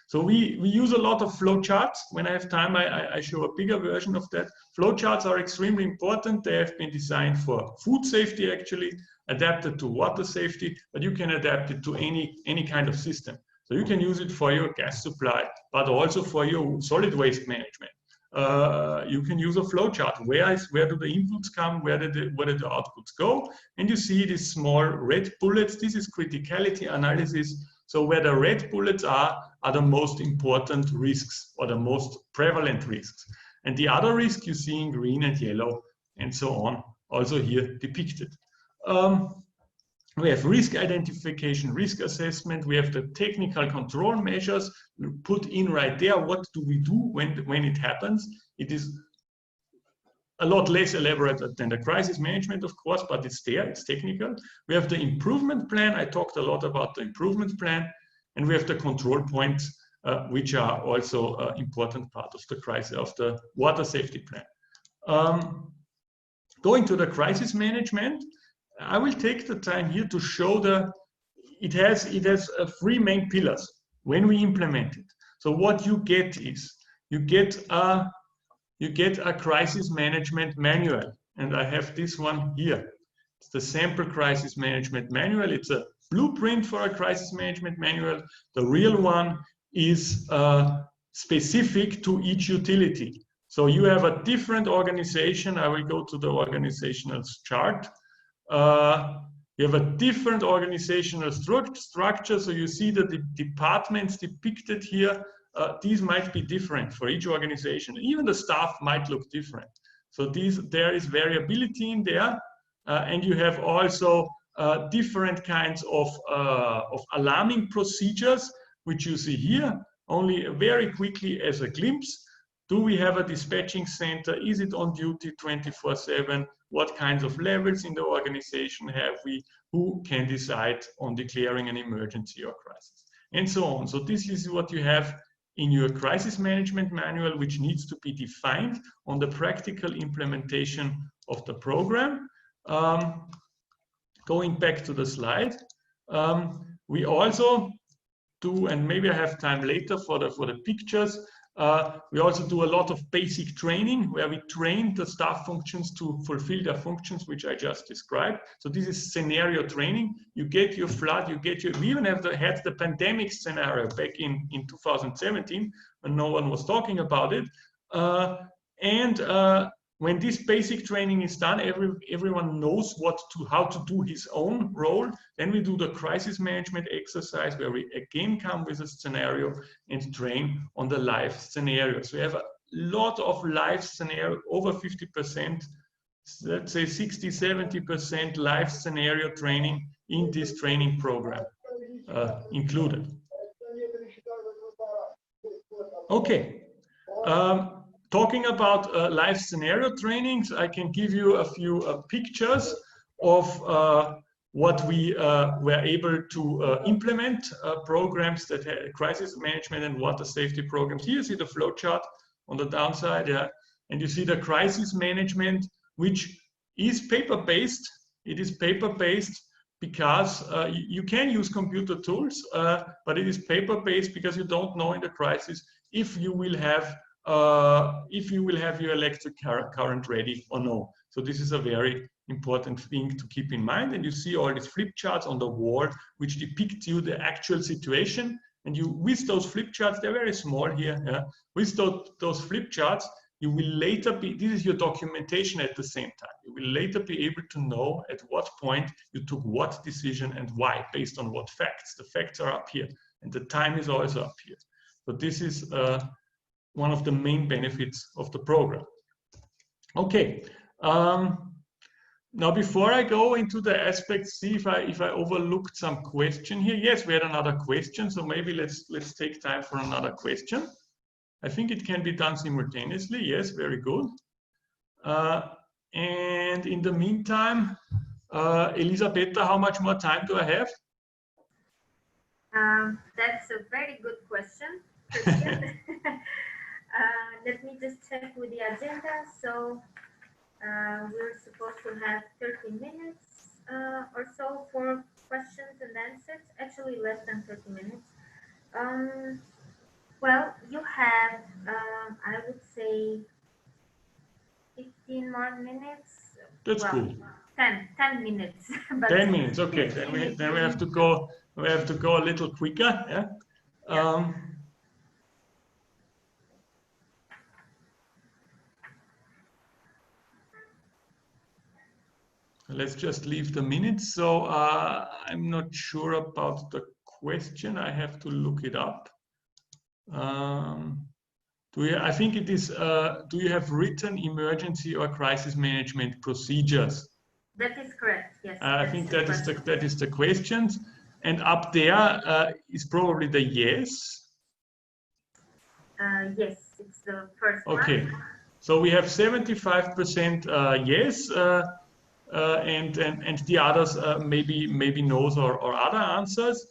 So we use a lot of flowcharts. When I have time, I show a bigger version of that. Flowcharts are extremely important. They have been designed for food safety, actually, adapted to water safety, but you can adapt it to any kind of system. So you can use it for your gas supply, but also for your solid waste management. You can use a flowchart. Where do the inputs come? Where do the outputs go? And you see these small red bullets. This is criticality analysis. So where the red bullets are the most important risks or the most prevalent risks. And the other risk you see in green and yellow and so on, also here depicted. We have risk identification, risk assessment. We have the technical control measures put in right there. What do we do when it happens? It is a lot less elaborate than the crisis management, of course, but it's there, it's technical. We have the improvement plan. I talked a lot about the improvement plan. And we have the control points, which are also an important part of the crisis, of the water safety plan. Going to the crisis management, I will take the time here to show it has three main pillars when we implement it. So what you get is you get a crisis management manual, and I have this one here. It's the sample crisis management manual. It's a blueprint for a crisis management manual. The real one is specific to each utility. So you have a different organization. I will go to the organizational chart. You have a different organizational structure. So you see that the departments depicted here, these might be different for each organization. Even the staff might look different. So there is variability in there. And you have also different kinds of alarming procedures, which you see here, only very quickly as a glimpse. Do we have a dispatching center? Is it on duty 24/7? What kinds of levels in the organization have we? Who can decide on declaring an emergency or crisis? And so on. So this is what you have in your crisis management manual, which needs to be defined on the practical implementation of the program. Going back to the slide, we also do, and maybe I have time later for the pictures, we also do a lot of basic training where we train the staff functions to fulfill their functions, which I just described. So this is scenario training. You get your flood, we even had the pandemic scenario back in 2017 when no one was talking about it. When this basic training is done, everyone knows how to do his own role. Then we do the crisis management exercise where we again come with a scenario and train on the live scenarios. We have a lot of live scenario, over 50%, let's say 60, 70% live scenario training in this training program included. Okay. Talking about live scenario trainings, I can give you a few pictures of what we were able to implement programs that had crisis management and water safety programs. Here you see the flowchart on the downside, yeah, and you see the crisis management, which is paper-based. It is paper-based because you can use computer tools, but it is paper-based because you don't know in the crisis if you will have your electric current ready or no. So this is a very important thing to keep in mind. And you see all these flip charts on the wall, which depict you the actual situation. And with those flip charts, they're very small here. Yeah? With those flip charts, you will later be, this is your documentation at the same time. You will later be able to know at what point you took what decision and why, based on what facts. The facts are up here, and the time is also up here. So this is one of the main benefits of the program. Okay. Now, before I go into the aspects, see if I overlooked some question here. Yes, we had another question, so maybe let's take time for another question. I think it can be done simultaneously. Yes, very good. And in the meantime, Elisabetta, how much more time do I have? That's a very good question. Let me just check with the agenda. So we're supposed to have 30 minutes or so for questions and answers. Actually, less than 30 minutes. Well, you have, I would say, 15 more minutes. That's well, cool. 10 minutes. But 10 minutes, okay. Then we have to go. We have to go a little quicker. Yeah. Yeah. Let's just leave the minutes. So I'm not sure about the question. I have to look it up. I think it is, do you have written emergency or crisis management procedures? That is correct, yes. I think that is the question. And up there is probably the yes. Yes, it's the first one. Okay, so we have 75% yes, and the others maybe no's or other answers.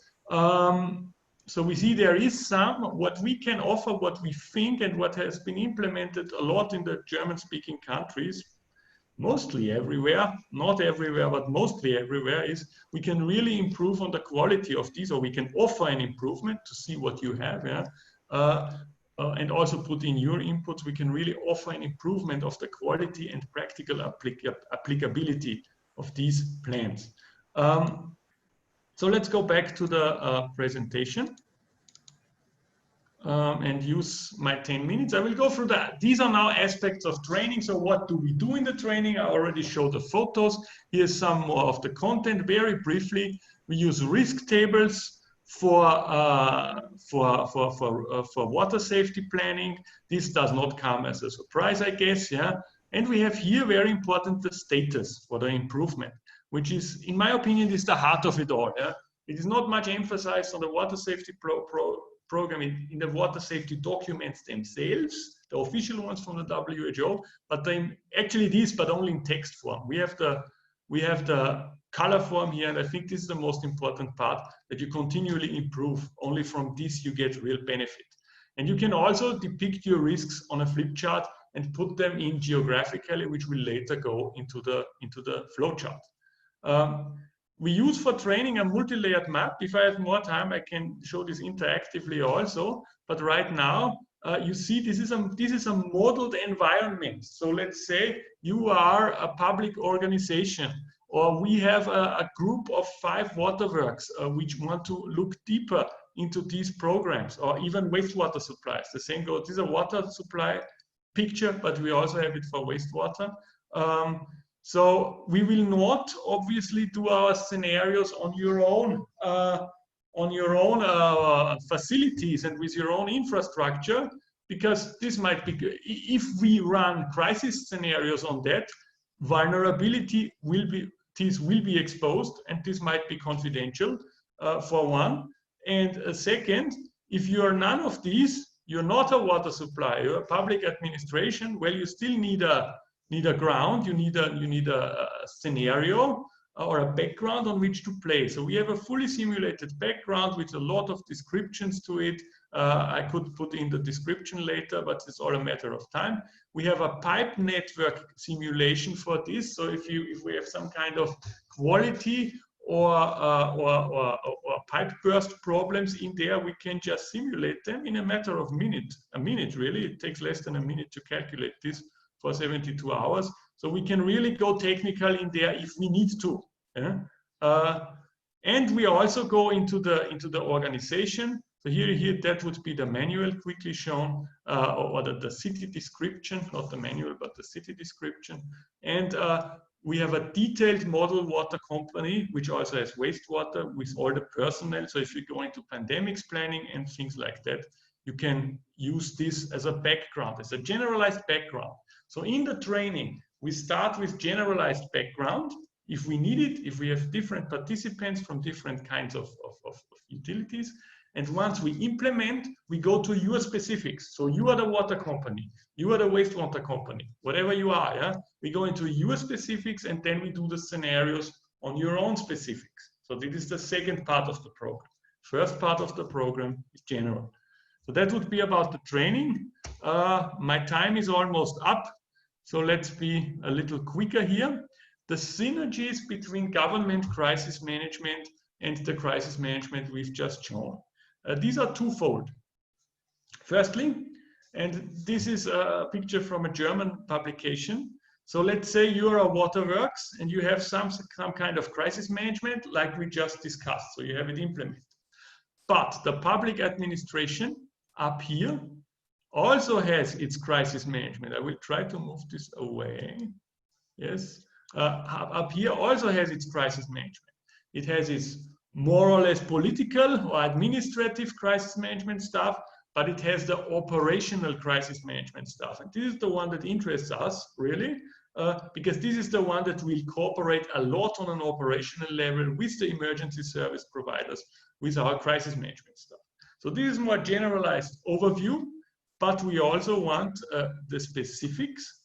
So we see there is some, what we can offer, what we think, and what has been implemented a lot in the German-speaking countries, mostly everywhere, not everywhere, but mostly everywhere, is we can really improve on the quality of these, or we can offer an improvement to see what you have, yeah? And also put in your inputs. We can really offer an improvement of the quality and practical applicability of these plans. So let's go back to the presentation and use my 10 minutes. I will go through that. These are now aspects of training. So what do we do in the training? I already showed the photos. Here's some more of the content very briefly. We use risk tables for water safety planning. This does not come as a surprise, I guess, yeah. And we have here, very important, the status for the improvement, which is, in my opinion, is the heart of it all. Yeah? It is not much emphasized on the water safety program in the water safety documents themselves, the official ones from the WHO, but then actually it is, but only in text form. We have the color form here, and I think this is the most important part, that you continually improve. Only from this you get real benefit. And you can also depict your risks on a flip chart and put them in geographically, which will later go into the flow chart. We use for training a multi-layered map. If I have more time, I can show this interactively also. But right now, you see this is a modeled environment. So let's say you are a public organization, or we have a group of 5 waterworks which want to look deeper into these programs, or even wastewater supplies. The same goes. This is a water supply picture, but we also have it for wastewater. So we will not obviously do our scenarios on your own facilities and with your own infrastructure, because this might be, if we run crisis scenarios on that, vulnerability will be exposed, and this might be confidential for one. And second, if you are none of these, you're not a water supply, you're a public administration, well, you still need a ground, you need a scenario or a background on which to play. So we have a fully simulated background with a lot of descriptions to it. I could put in the description later, but it's all a matter of time. We have a pipe network simulation for this. So if we have some kind of quality or pipe burst problems in there, we can just simulate them in a matter of a minute really. It takes less than a minute to calculate this for 72 hours. So we can really go technical in there if we need to. Yeah? And we also go into the organization. So here that would be the manual quickly shown, or the city description, not the manual, but the city description. And we have a detailed model water company, which also has wastewater with all the personnel. So if you go into pandemics planning and things like that, you can use this as a background, as a generalized background. So in the training, we start with generalized background. If we need it, if we have different participants from different kinds of utilities. And once we implement, we go to your specifics. So you are the water company, you are the wastewater company, whatever you are, yeah? We go into your specifics and then we do the scenarios on your own specifics. So this is the second part of the program. First part of the program is general. So that would be about the training. My time is almost up. So let's be a little quicker here. The synergies between government crisis management and the crisis management we've just shown. These are twofold. Firstly, and this is a picture from a German publication. So let's say you're a waterworks and you have some kind of crisis management like we just discussed. So you have it implemented. But the public administration up here also has its crisis management. I will try to move this away. Yes. Up here also has its crisis management. It has its more or less political or administrative crisis management stuff, but it has the operational crisis management stuff. And this is the one that interests us, really, because this is the one that will cooperate a lot on an operational level with the emergency service providers, with our crisis management stuff. So this is more generalized overview, but we also want the specifics.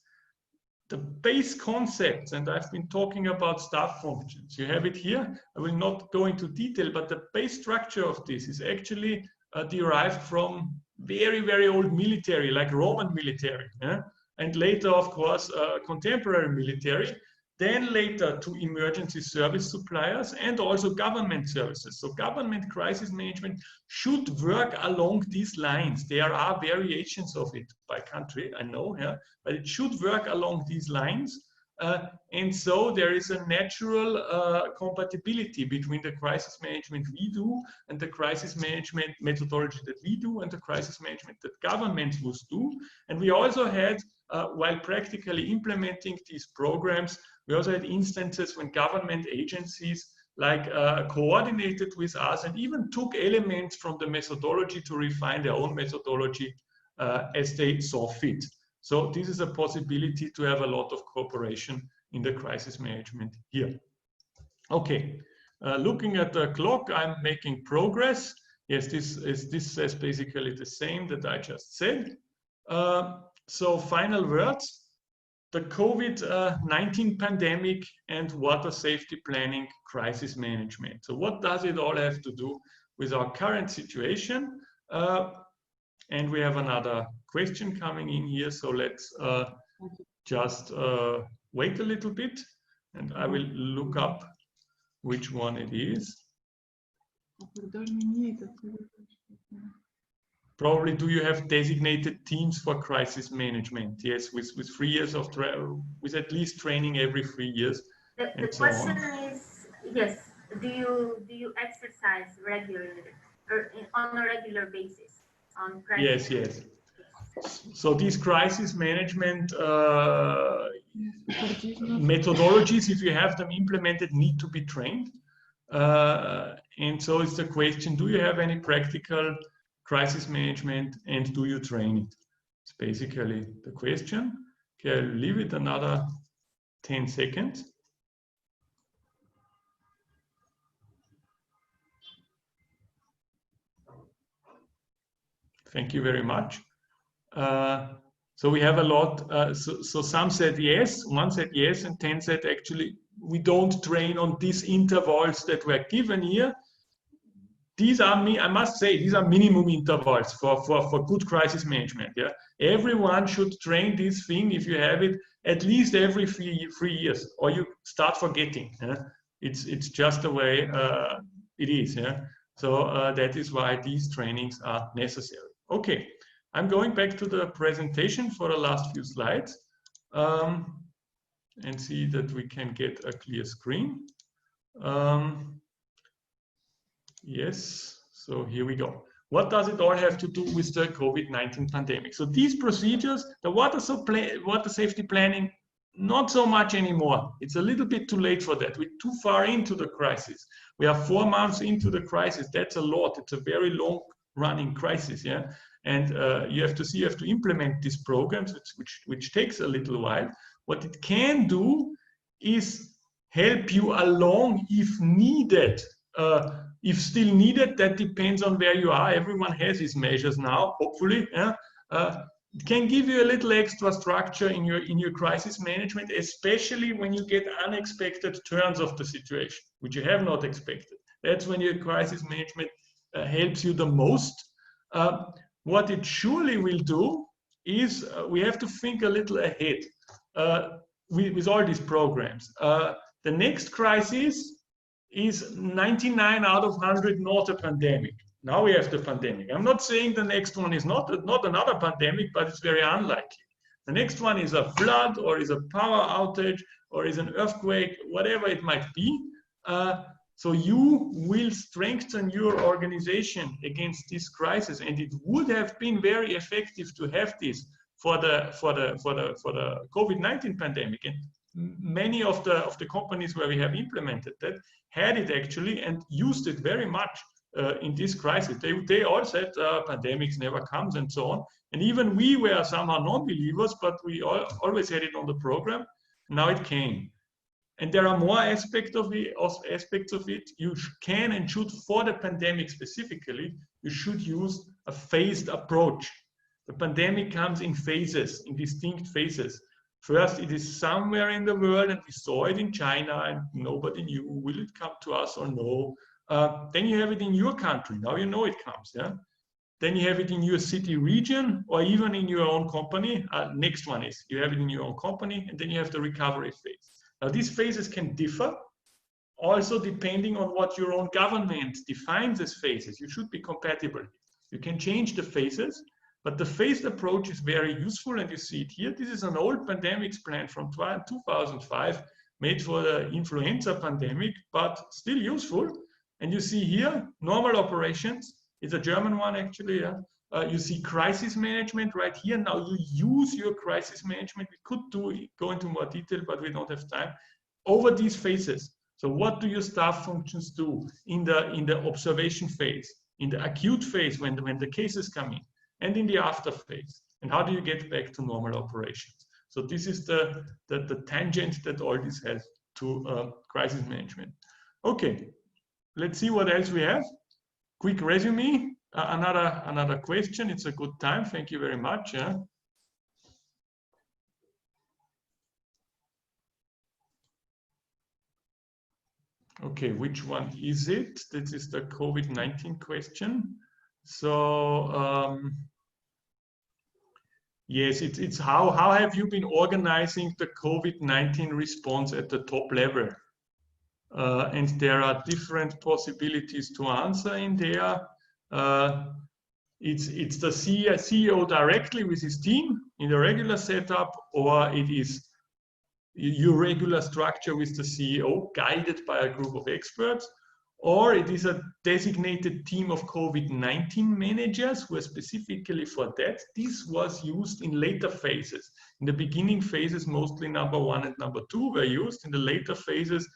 The base concepts, and I've been talking about staff functions. You have it here. I will not go into detail, but the base structure of this is actually derived from very, very old military, like Roman military, yeah? And later, of course, contemporary military, then later to emergency service suppliers and also government services. So government crisis management should work along these lines. There are variations of it by country, I know, yeah, but it should work along these lines. And so there is a natural compatibility between the crisis management we do and the crisis management methodology that we do and the crisis management that governments must do. And we also had, while practically implementing these programs, we also had instances when government agencies coordinated with us and even took elements from the methodology to refine their own methodology as they saw fit. So this is a possibility to have a lot of cooperation in the crisis management here. Okay, looking at the clock, I'm making progress. Yes, this says basically the same that I just said. So final words. The COVID-19 pandemic and water safety planning crisis management. So what does it all have to do with our current situation? And we have another question coming in here. So let's just wait a little bit and I will look up which one it is. Probably, do you have designated teams for crisis management? Yes, with 3 years of with at least training every 3 years. The question is, yes, do you exercise regularly or on a regular basis on crisis? Yes. So these crisis management methodologies, if you have them implemented, need to be trained. And so it's the question: do you have any practical crisis management and do you train it? It's basically the question. Okay, I'll leave it another 10 seconds. Thank you very much. So we have a lot. So some said yes, one said yes, and 10 said actually we don't train on these intervals that were given here. These are, I must say, these are minimum intervals for good crisis management. Yeah, everyone should train this thing if you have it at least every 3 years, or you start forgetting. Yeah? It's just the way it is. Yeah, so that is why these trainings are necessary. Okay, I'm going back to the presentation for the last few slides and see that we can get a clear screen. Yes, so here we go. What does it all have to do with the COVID-19 pandemic? So these procedures, the water safety planning, not so much anymore. It's a little bit too late for that. We're too far into the crisis. We are 4 months into the crisis. That's a lot. It's a very long running crisis, yeah. And you have to implement these programs, which takes a little while. What it can do is help you along if needed. If still needed, that depends on where you are. Everyone has his measures now, hopefully. Yeah? It can give you a little extra structure in your crisis management, especially when you get unexpected turns of the situation, which you have not expected. That's when your crisis management helps you the most. What it surely will do is we have to think a little ahead with all these programs. The next crisis is 99 out of 100 not a pandemic. Now we have the pandemic. I'm not saying the next one is not another pandemic, but it's very unlikely. The next one is a flood or is a power outage or is an earthquake, whatever it might be. So you will strengthen your organization against this crisis, and it would have been very effective to have this for the COVID-19 pandemic. And many of the companies where we have implemented that had it actually and used it very much in this crisis. They all said pandemics never comes and so on. And even we were somehow non-believers, but we always had it on the program. Now it came. And there are more aspects of it. You can and should, for the pandemic specifically, you should use a phased approach. The pandemic comes in phases, in distinct phases. First, it is somewhere in the world, and we saw it in China, and nobody knew, will it come to us or no? Then you have it in your country. Now you know it comes, yeah? Then you have it in your city region, or even in your own company. Next one is, you have it in your own company, and then you have the recovery phase. Now, these phases can differ, also depending on what your own government defines as phases. You should be compatible. You can change the phases, but the phased approach is very useful, and you see it here. This is an old pandemics plan from 2005, made for the influenza pandemic, but still useful. And you see here, normal operations. It's a German one, actually. Yeah? You see crisis management right here. Now you use your crisis management. We could go into more detail, but we don't have time. Over these phases. So what do your staff functions do in the observation phase, in the acute phase when the cases come in, and in the after phase? And how do you get back to normal operations? So this is the tangent that all this has to crisis management. Okay, let's see what else we have. Quick resume. Another question. It's a good time. Thank you very much. Yeah. Okay, which one is it? This is the COVID-19 question. So yes, it's how have you been organizing the COVID-19 response at the top level? And there are different possibilities to answer in there. It's the CEO directly with his team in the regular setup, or it is your regular structure with the CEO guided by a group of experts, or it is a designated team of COVID-19 managers who are specifically for that. This was used in later phases. In the beginning phases, mostly number 1 and number 2 were used. In the later phases,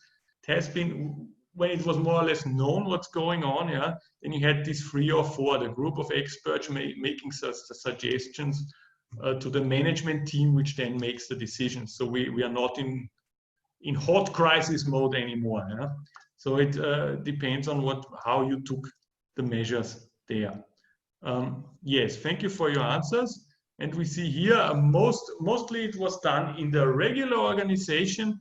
it has been, when it was more or less known what's going on, yeah, then you had these 3 or 4, the group of experts making suggestions to the management team, which then makes the decisions. So we are not in hot crisis mode anymore. Yeah? So it depends on how you took the measures there. Yes, thank you for your answers. And we see here, mostly it was done in the regular organization.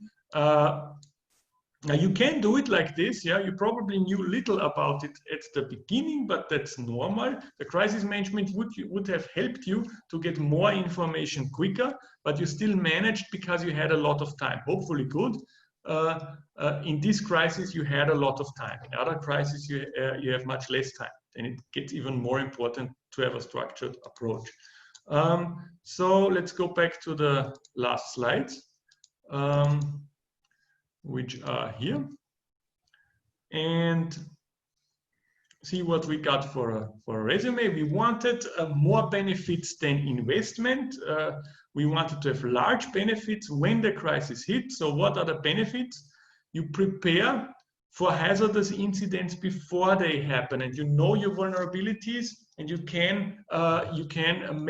Now you can do it like this, yeah. You probably knew little about it at the beginning, but that's normal. The crisis management would have helped you to get more information quicker, but you still managed because you had a lot of time. Hopefully good. In this crisis, you had a lot of time. In other crises, you have much less time. And it gets even more important to have a structured approach. So let's go back to the last slides. Which are here. And see what we got for a resume. We wanted more benefits than investment. We wanted to have large benefits when the crisis hit. So what are the benefits? You prepare for hazardous incidents before they happen, and you know your vulnerabilities, and you can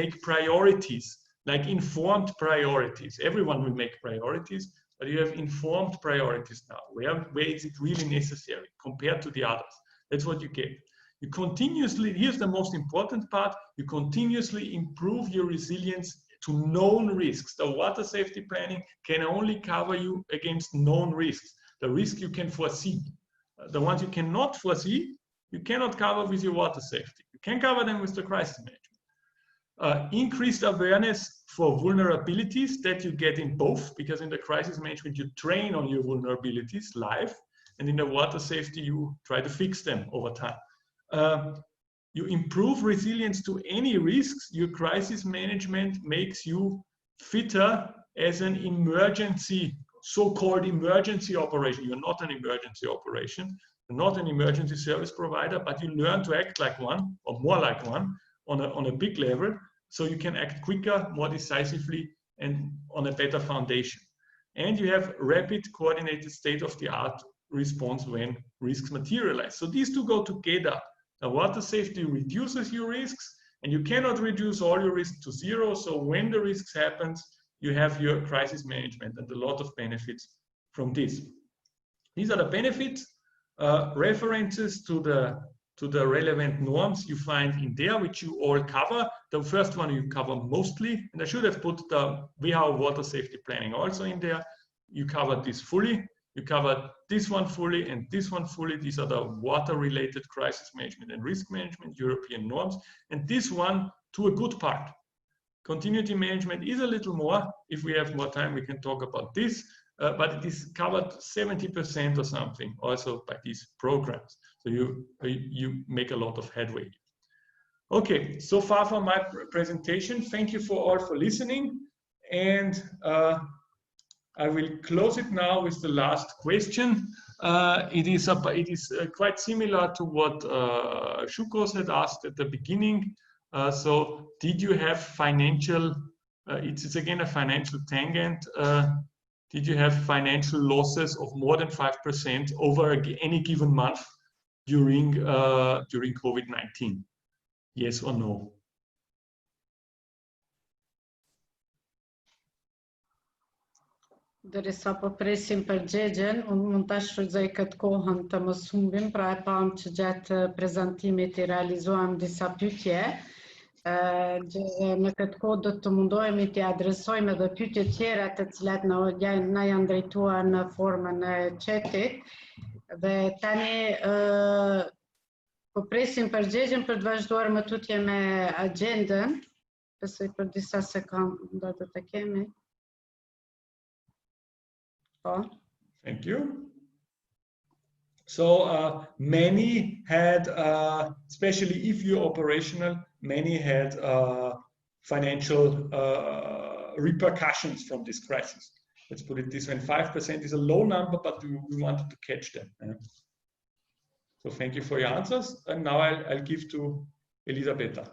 make priorities, like informed priorities. Everyone will make priorities, but you have informed priorities now. Where is it really necessary compared to the others? That's what you get. You continuously, here's the most important part, you continuously improve your resilience to known risks. The water safety planning can only cover you against known risks. The risk you can foresee. The ones you cannot foresee, you cannot cover with your water safety. You can cover them with the crisis management. Increased awareness for vulnerabilities that you get in both, because in the crisis management, you train on your vulnerabilities live, and in the water safety, you try to fix them over time. You improve resilience to any risks. Your crisis management makes you fitter as an emergency, so-called emergency operation. You're not an emergency operation, you're not an emergency service provider, but you learn to act like one, or more like one, on a big level, so you can act quicker, more decisively, and on a better foundation. And you have rapid, coordinated, state-of-the-art response when risks materialize. So these two go together. The water safety reduces your risks, and you cannot reduce all your risks to zero. So when the risks happens, you have your crisis management and a lot of benefits from this. These are the benefits. References to the relevant norms you find in there, which you all cover. The first one you cover mostly, and I should have put the WHO water safety planning also in there. You covered this fully. You covered this one fully and this one fully. These are the water-related crisis management and risk management European norms. And this one to a good part. Continuity management is a little more. If we have more time, we can talk about this. But it is covered 70% or something also by these programs. So you make a lot of headway. Okay, so far from my presentation. Thank you all for listening. And I will close it now with the last question. It is quite similar to what SHUKOS had asked at the beginning. So did you have financial, it's again a financial tangent, did you have financial losses of more than 5% over any given month during COVID-19? Yes or no? Derisa po presim përgjigjen, unë mund ta shfrytëzoj këtë kohën të mos humbim, pra e pam që gjatë prezantimit I realizuam disa pyetje. Në këtë kohë do të mundohemi të adresojmë edhe pyetje tjera të cilat na janë drejtuar në formën e chatit. Dhe tani po presim përgjigjen për të vazhduar më tutje me agjendën. Besoj për disa sekonda do të kemi. Thank you. So many had, especially if you're operational, many had financial repercussions from this crisis. Let's put it this way. 5% is a low number, but we wanted to catch them. So thank you for your answers. And now I'll give to Elisabetta.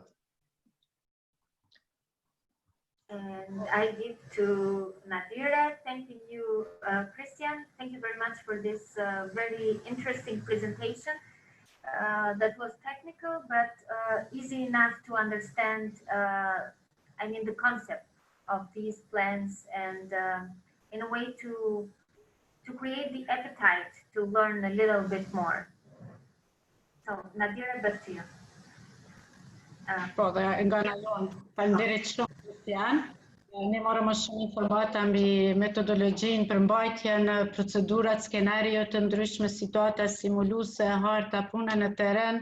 And I give to Nadira. Thank you, Christian. Thank you very much for this very interesting presentation. That was technical, but easy enough to understand, I mean, the concept of these plans and in a way to create the appetite to learn a little bit more. So, Nadira, back to you. Po, dhe nga nalon, falënderit shumë Kristian. Ne morëm më shumë informata mbi metodologjinë për mbajtjen, procedurat, skenario të ndryshme, situata simuluese, harta, puna në terren,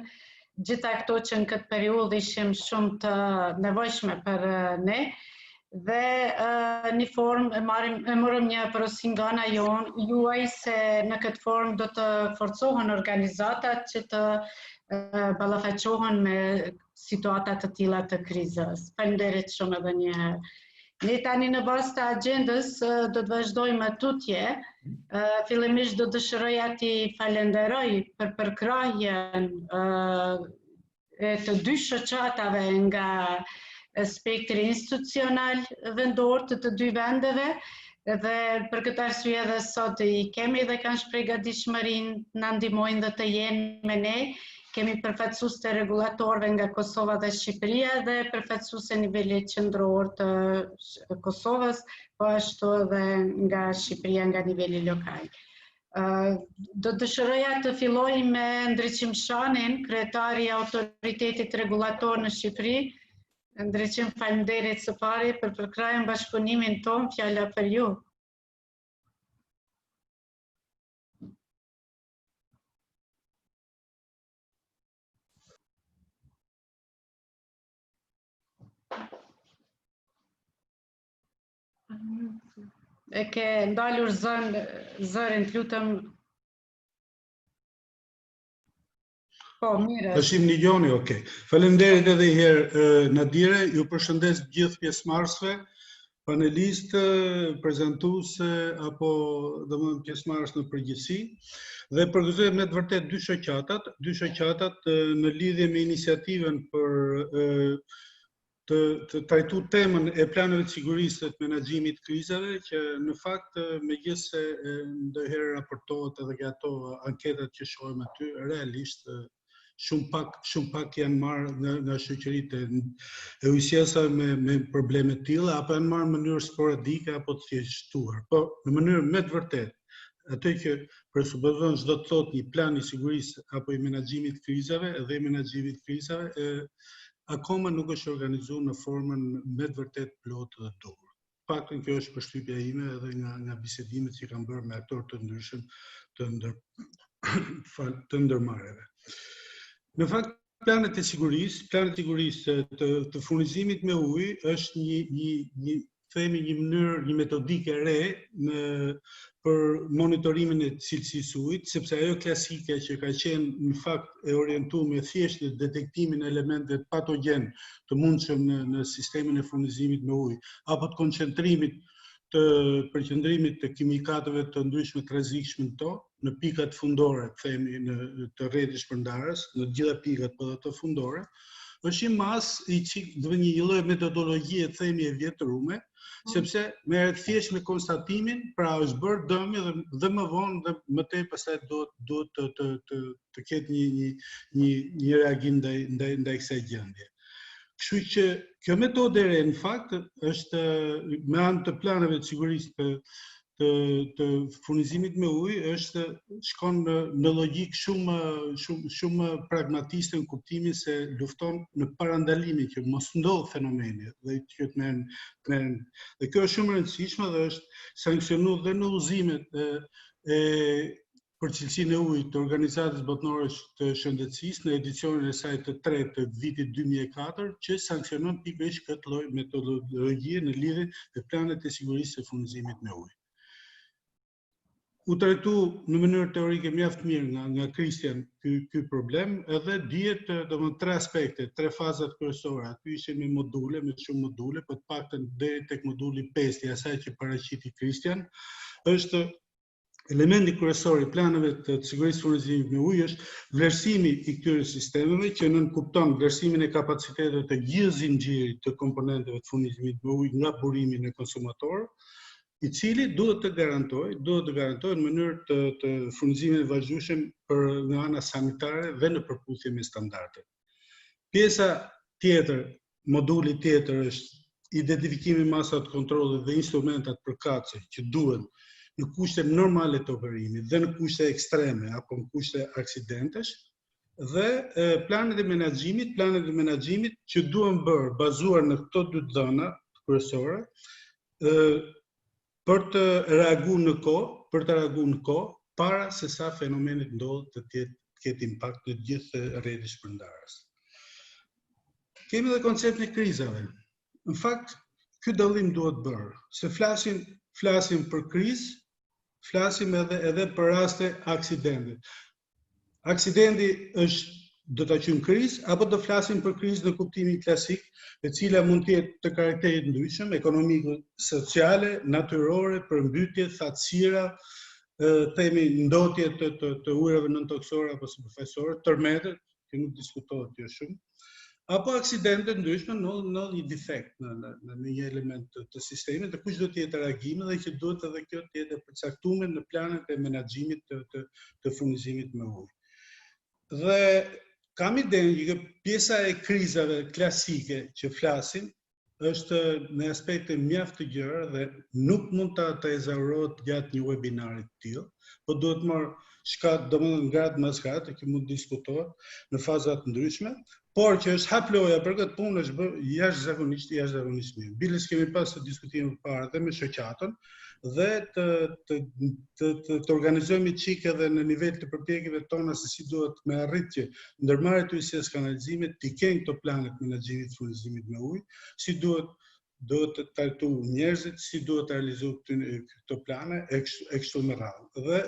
gjitha këto që në këtë periudhë ishim shumë të nevojshme për ne. Dhe një formë e morëm një porosi nga ana juaj se në këtë formë do të forcohen organizatat që të ballafaqohen me situata të tilla të krizës. Faleminderit shumë edhe një herë. Ne tani në bazë të agjendës do të vazhdojmë tutje. Fillimisht do dëshiroja t'i falenderoj për përkrahjen e të dy shoqatave nga spektri institucional vendor të dy vendeve, dhe për këtë arsye edhe sot I kemi dhe kanë shpreh gatishmërinë na ndihmojnë dhe të jenë me ne. Kemi përfaqësues të rregullatorëve nga Kosova dhe Shqipëria dhe përfaqësues e nivelit qendror të Kosovës, po ashtu edhe nga Shqipëria nga niveli lokal. Do dëshiroja të filloj me Ndriçim Shanin, kryetari I autoritetit rregullator në Shqipëri. Ndriçim, faleminderit së pari për përkrahjen bashkëpunimin ton, fjala për ju. E ke ndalur zërin, të lutem. Po, mirë. Tashim Nijoni, okay. Faleminderit edhe një herë Nadire, ju përshëndes gjithë pjesëmarrësve, panelistë, prezantuese apo domethënë pjesëmarrës në përgjithësi. Dhe përgëzoj me të vërtet dy shoqatat në lidhje me iniciativën për të trajtu temën e planeve të sigurisë të menaxhimit krizave, që në fakt megjithëse ndonjëherë raportohet edhe nga ato anketat që shohim aty, realisht shumë pak janë marrë nga shoqëritë e ujësjesa me probleme të tilla, apo janë marrë në mënyrë sporadike apo të thjeshtuar. Po në mënyrë me të vërtetë, atë që presupozon çdo të thotë një plan I sigurisë apo I menaxhimit krizave dhe I menaxhimit krizave, akoma nuk është organizuar në formën me të vërtet plotë dhe duhur. Paktën kjo është përshtypja ime edhe nga bisedimet që kam bërë me aktorë të ndryshëm të ndërmarrjeve. Në fakt, planet e sigurisë të furnizimit me ujë është një mënyrë, një metodike re për monitorimin e cilësisë ujit, sepse ajo klasike që ka qenë në fakt e orientuar me thjesht në detektimin e elementeve patogjen të mundshëm në sistemin e furnizimit me ujë, apo të koncentrimit të përqendrimit të kimikateve të ndryshme të rrezikshme në pikat fundore, themi të rrjetit shpërndarës, në gjitha pikat po dhe të fundore, është një masë një lloj metodologjie themi e vjetërume, sepse merret thjesht me konstatimin, pra është bërë dëmi dhe më vonë dhe më tej pastaj duhet të ketë një reagim ndaj kësaj gjendje. Kështu që kjo metodë e re në fakt është me anë të planeve të sigurisë të furnizimit me ujë shkon në logjikë shumë pragmatiste në kuptimin se lufton në parandalimin që mos ndodh fenomeni dhe që të merren. Dhe kjo është shumë e rëndësishme dhe është sanksionuar dhe në udhëzimet për cilësinë e ujit të Organizatës Botërore të Shëndetësisë në edicionin e saj të tretë të vitit 2004, që sanksionon pikërisht këtë lloj metodologjie në lidhje me planet e sigurisë së furnizimit me ujë. U trajtu në mënyrë teorike mjaft mirë nga Kristian ky problem, edhe dihet domethënë tre aspekte, tre fazat kryesore. Aty ishin me shumë module, por të paktën deri tek moduli 5 I asaj që paraqiti Kristian, është elementi kryesor I planeve të sigurisë furnizimit me ujë është vlerësimi I këtyre sistemeve, që nënkupton vlerësimin e kapaciteteve të gjithë zinxhirit të komponenteve të furnizimit me ujë nga burimi në konsumator, I cili duhet të garantojë në mënyrë të furnizimit vazhdueshëm nga ana sanitare dhe në përputhje me standardet. Pjesa tjetër, moduli tjetër është identifikimi I masave të kontrollit dhe instrumentat përkatëse që duhen në kushte normale të operimit dhe në kushte ekstreme apo në kushte aksidentesh, dhe planet e menaxhimit që duhen bërë bazuar në këto dy dhëna kryesore, për të reaguar në kohë, para se sa fenomenit ndodh të ketë impakt në gjithë rrjetin shpërndarës. Kemi edhe konceptin e krizave. Në fakt, ky dallim duhet bërë, se flasim për krizë, flasim edhe për raste aksidente. Aksidenti është do ta quajmë krizë apo do flasim për krizë në kuptimin klasik, e cila mund të jetë të karakterit ndryshëm, ekonomike, sociale, natyrore, përmbytje, thatësira, themi ndotje të ujrave nëntoksore apo superfaqësore, tërmete, që nuk diskutohet kjo shumë, apo aksidente ndryshme në një defekt, në një element të sistemit, të kush do të jetë reagimi dhe që duhet edhe kjo të jetë përcaktuar në planet e menaxhimit të furnizimit me ujë. Dhe kam idenë që pjesa e krizave klasike që flasim është në aspekte mjaft të gjëra dhe nuk mund ta ezaurohet gjatë një webinari të tillë, por duhet marrë shkat, domethënë ngrat mas ngrat, që mund diskutohet në faza të ndryshme, por që është hap loja për këtë punë është bërë jashtëzakonisht mirë. Biles kemi pasur diskutime përpara dhe me shoqatën dhe të organizojmë çik edhe në nivel të përpjekjeve tona se si duhet me arrit që ndërmarrjet e ujësisë kanalizimet të kenë këto planet menaxhimit furnizimit me ujë, si duhet të trajtu njerëzit, si duhet të realizu këto plane e kështu me radhë. Dhe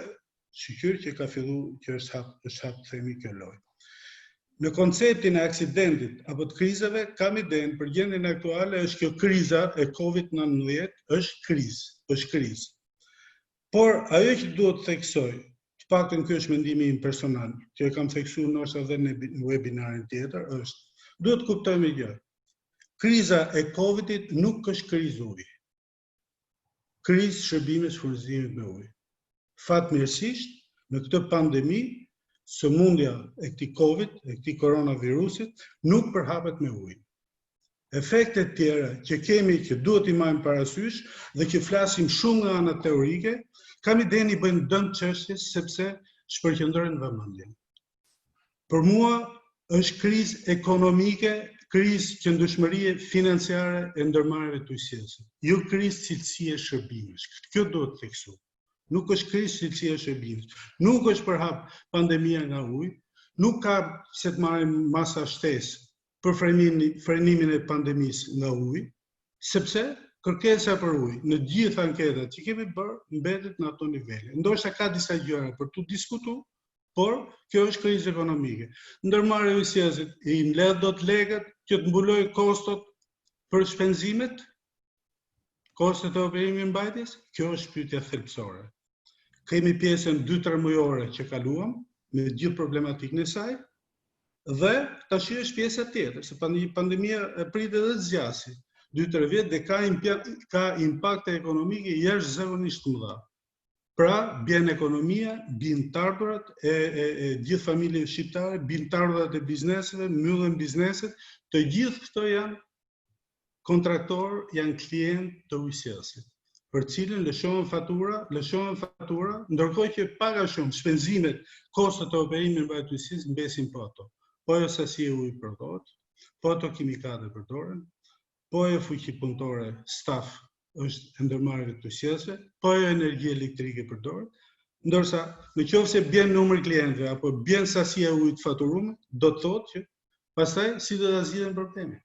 shqyr që ka fillu që është hap themi kjo lojë. Në konceptin e aksidentit apo të krizave, kam idenë për gjendjen aktuale është kjo kriza e COVID-19 është krizë. Por ajo që duhet të theksoj, të paktën ky është mendimi im personal, që e kam theksuar ndoshta edhe në webinarin tjetër, është duhet të kuptojmë një gjë. Kriza e Covidit nuk është krizë uji. Krizë shërbimes furnizimit me ujë. Fatmirësisht, në këtë pandemi, sëmundja e këtij Covid, e këtij koronavirusit, nuk përhapet me ujë. Efektet tjera që kemi që duhet i marrim parasysh dhe që flasim shumë nga ana teorike, kam idenë i bëjnë dëm çështjes sepse shpërqendrohen vëmendjen. Për mua është krizë ekonomike, krizë qëndrueshmërie financiare e ndërmarrjeve të ujësisë. Jo krizë cilësie shërbimesh. Kjo duhet të theksuar. Nuk është krizë cilësie shërbimesh. Nuk është përhap pandemia nga uji, nuk ka se të marrim masa shtesë për frenimin e pandemisë nga uji, sepse kërkesa për ujë në gjithë anketat që kemi bërë mbetet në ato nivele. Ndoshta ka disa gjëra për tu diskutuar, por kjo është krizë ekonomike. Ndërmarrja e ujësisë i mbledh dot lekët që të mbulojë kostot për shpenzimet, kostet e operimit mbajtjes, kjo është pyetja thelbësore. Kemi pjesën 2-3 mujore që kaluam me gjithë problematikën e saj, dhe tash është pjesa tjetër, se pandemia e prit edhe të zgjasë 2-3 vjet dhe ka impakte ekonomike jashtëzakonisht të mëdha. Pra, bjen ekonomia, bjen të ardhurat e gjithë familjeve shqiptare, bjen të ardhurat e bizneseve, mbyllen bizneset, të gjithë këto janë kontraktorë, janë klientë të ujësisë, për cilën lëshohen fatura, ndërkohë që paga shumë shpenzimet, kostot e operimit mbajtjes së ujësisë mbesin po ato. Po ajo sasi e ujit përdoret, po ato kimikate përdoren, po ajo fuqi punëtore, staf është e ndërmarrjeve të ujësisë, po ajo energji elektrike përdoret, ndërsa nëse bjen numri klientëve apo bjen sasia e ujit faturuar, do të thotë që pastaj si do ta zgjidhen problemin.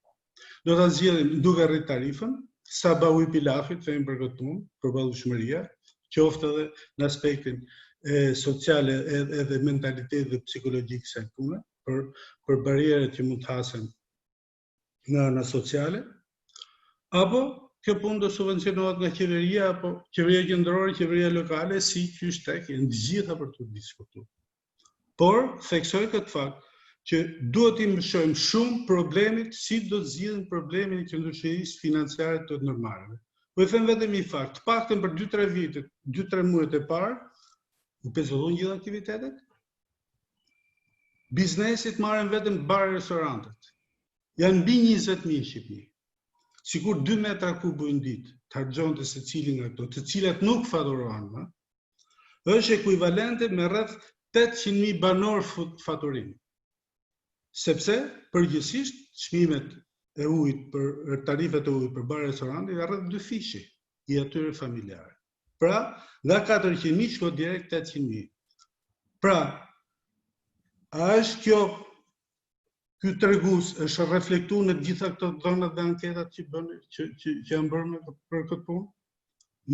Do ta zgjidhen duke rrit tarifën, sa baui pilafit, themi për këtë punë, për ballueshmëria, qoftë edhe në aspektin social edhe mentalitet dhe psikologjik së punës, për barierat që mund të hasen nga ana sociale, apo kjo punë do subvencionohet nga qeveria apo qeveria qendrore, qeveria lokale, si qyshtek, janë të gjitha për të diskutuar. Por theksoj këtë fakt që duhet i mbëshojmë shumë problemit, si do të zgjidhen problemin e qëndrueshmërisë financiare të ndërmarrjeve. Po i them vetëm një fakt, të paktën për 2-3 vite, 2-3 muajt e parë, u pezulluan gjithë aktivitetet. Biznesit marrin vetëm bar restorantet. Janë mbi 20.000 në Shqipëri. Sikur 2 metra kubuj në ditë të harxhonte secili nga këto, të cilat nuk faturohen më, është ekuivalente me rreth 800.000 banor faturim. Sepse përgjithsisht çmimet e ujit për tarifet e ujit për bar restorante janë rreth 2 fishi i atyre familjare. Pra, nga 400.000 shko direkt 800.000. Pra, a është kjo ky tregus është reflektuar në gjitha këto dhënat dhe anketat që janë bërë për këtë punë?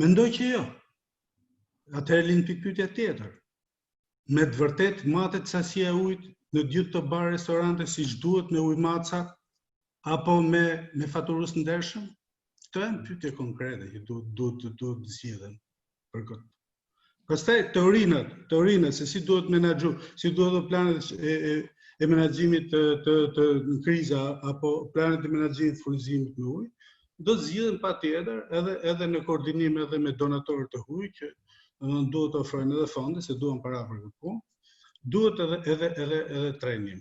Mendoj që jo. Atëherë lind pikpyetja tjetër. Me të vërtet matet sasia e ujit në gjithë të bar restorante siç duhet me ujmaca apo me faturës ndershëm? Këto janë pyetje konkrete që duhet zgjidhen për këtë. Pastaj teorinë se si duhet menaxhu, si duhet planet e menaxhimit të kriza apo planet e menaxhimit furnizimit me ujë, do të zgjidhen patjetër edhe në koordinim edhe me donatorët e ujit që duhet të ofrojnë edhe fonde se duan para për këtë punë. Duhet edhe trajnim.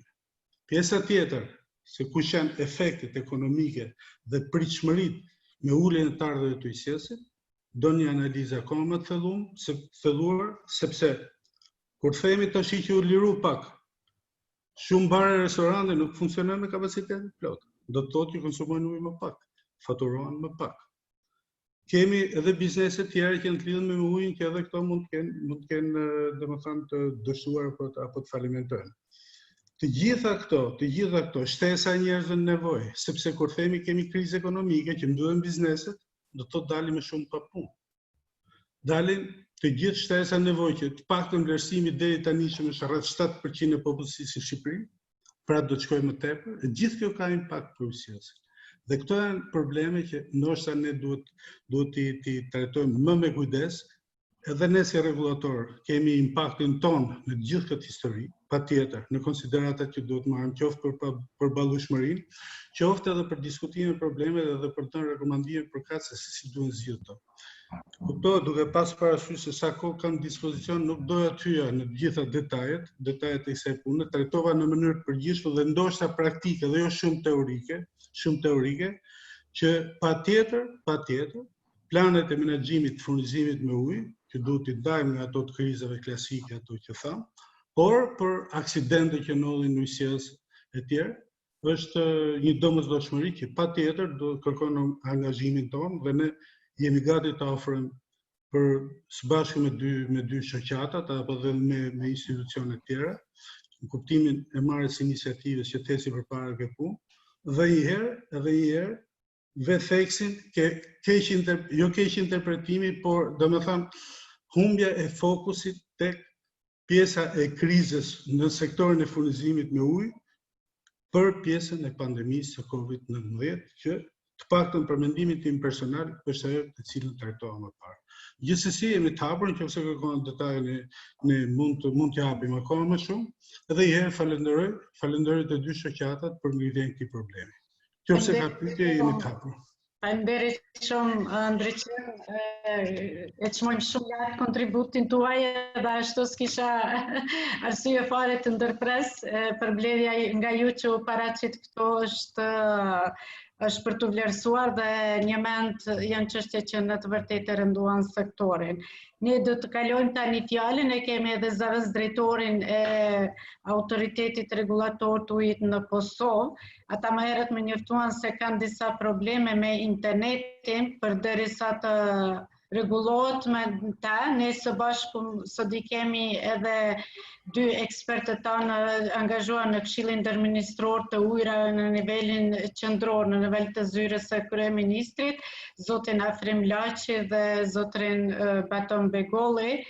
Pjesa tjetër, se kush janë efektet ekonomike dhe pritshmëritë me uljen e targave të ujësjesit, do një analizë akoma të thelluar, sepse kur themi tash që u liru pak, shumë bare restorante nuk funksionojnë me kapacitetin plot. Do të thotë që konsumojnë ujë më pak, faturohen më pak. Kemi edhe biznese tjera që në lidhje me ujin, që edhe këto mund të kenë domethënë të dëshuar apo të falimentojnë. Të gjitha këto shtesa e njerëzve në nevojë, sepse kur themi kemi krizë ekonomike që mbyllen bizneset, do të thotë dalim me shumë pa punë. Dalin të gjithë shtesa e nevojë që të paktën vlerësimi deri tani që është rreth 7% e popullsisë në Shqipëri, pra do të shkojë më tepër, e gjithë kjo ka impakt për ujësjesin. Dhe këto janë probleme që ndoshta ne duhet t'i trajtojmë më me kujdes, edhe ne si rregullator kemi impaktin ton në gjithë këtë histori, patjetër, në konsideratat që duhet marrim qoftë për ballueshmërinë, qoftë edhe për diskutimin e problemeve dhe për të rekomandime përkatëse se si duhen zgjidhur. Kuptohet duke pas parasysh se sa kohë kam dispozicion, nuk doja të hyja në të gjitha detajet e kësaj pune, trajtova në mënyrë të përgjithshme dhe ndoshta praktike dhe jo shumë teorike, që patjetër planet e menaxhimit të furnizimit me ujë, që duhet t'i ndajmë nga ato të krizave klasike ato që tham, por për aksidente që ndodhin në ujësjes e tjerë, është një domosdoshmëri që patjetër do kërkon angazhimin tonë dhe ne jemi gati të ofrojmë për së bashku me dy shoqatat apo dhe me institucione tjera, në kuptimin e marrjes së iniciativës që thesi përpara këtë punë, dhe një herë vetë theksin jo keq interpretimi, por domethënë humbja e fokusit tek pjesa e krizës në sektorin e furnizimit me ujë për pjesën e pandemisë së COVID-19 që të paktën për mendimin tim personal është ajo të cilën trajtova më parë. Gjithsesi jemi të hapur nëse kërkon detaje ne mund të japim akoma më shumë, edhe një herë falenderoj të dy shoqatat për ngritjen e këtij problemi. Nëse ka pyetje jemi të hapur. Faleminderit shumë, Andriçem, e çmojmë shumë lart kontributin tuaj edhe ashtu s'kisha arsye fare të ndërpres, përmbledhja nga ju që u paraqit këto është për të vlerësuar dhe një mend janë çështje që në të vërtetë rënduan sektorin. Ne do të kalojmë tani fjalën, e kemi edhe zëvendës drejtorin e autoritetit rregullator të ujit në Kosovë. Ata më herët më njoftuan se kanë disa probleme me internetin, përderisa të rregullohet me ta. Ne së bashku sot i kemi edhe dy ekspertë tanë angazhuar në Këshillin Ndërministror të Ujrave në nivelin qendror, në nivel të zyrës së kryeministrit, zotin Afrim Laçi dhe zotrin Baton Begolli.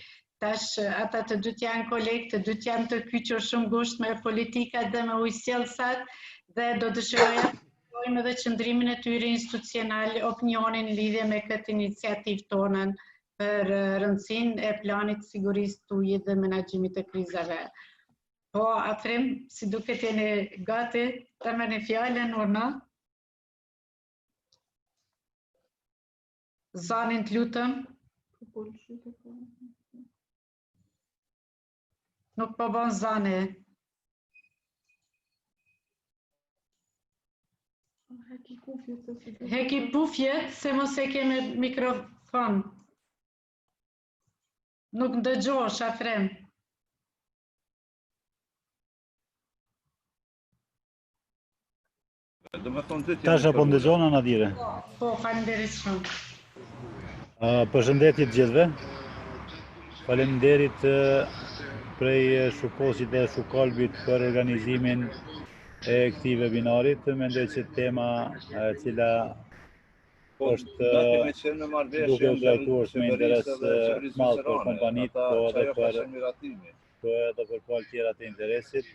Tash ata të dytë janë kolegë, të dytë janë të kyçur shumë ngushtë me politikat dhe me ujësjellsat dhe do dëshiroja edhe qëndrimin e tyre institucional, opinionin në lidhje me këtë iniciativë tonën për rëndësinë e planit sigurisë të ujit dhe menaxhimit të krizave. Po, Afrim, si duket jeni gati të merrni fjalën, urna? Zanin të lutëm. Nuk po bën zani. Heki pufjet, se mos e keme mikrofon. Nuk ndëgjosh, Afrem. Tash apo ndëgjon ana dire? Po, faleminderit shumë. Përshëndetje të gjithëve. Faleminderit prej SHUKOS-it dhe SHUKALB-it për organizimin e këtij webinarit. Mendoj që tema e cila është duke u trajtuar me interes të madh për kompanitë, po edhe për palë tjera të interesit.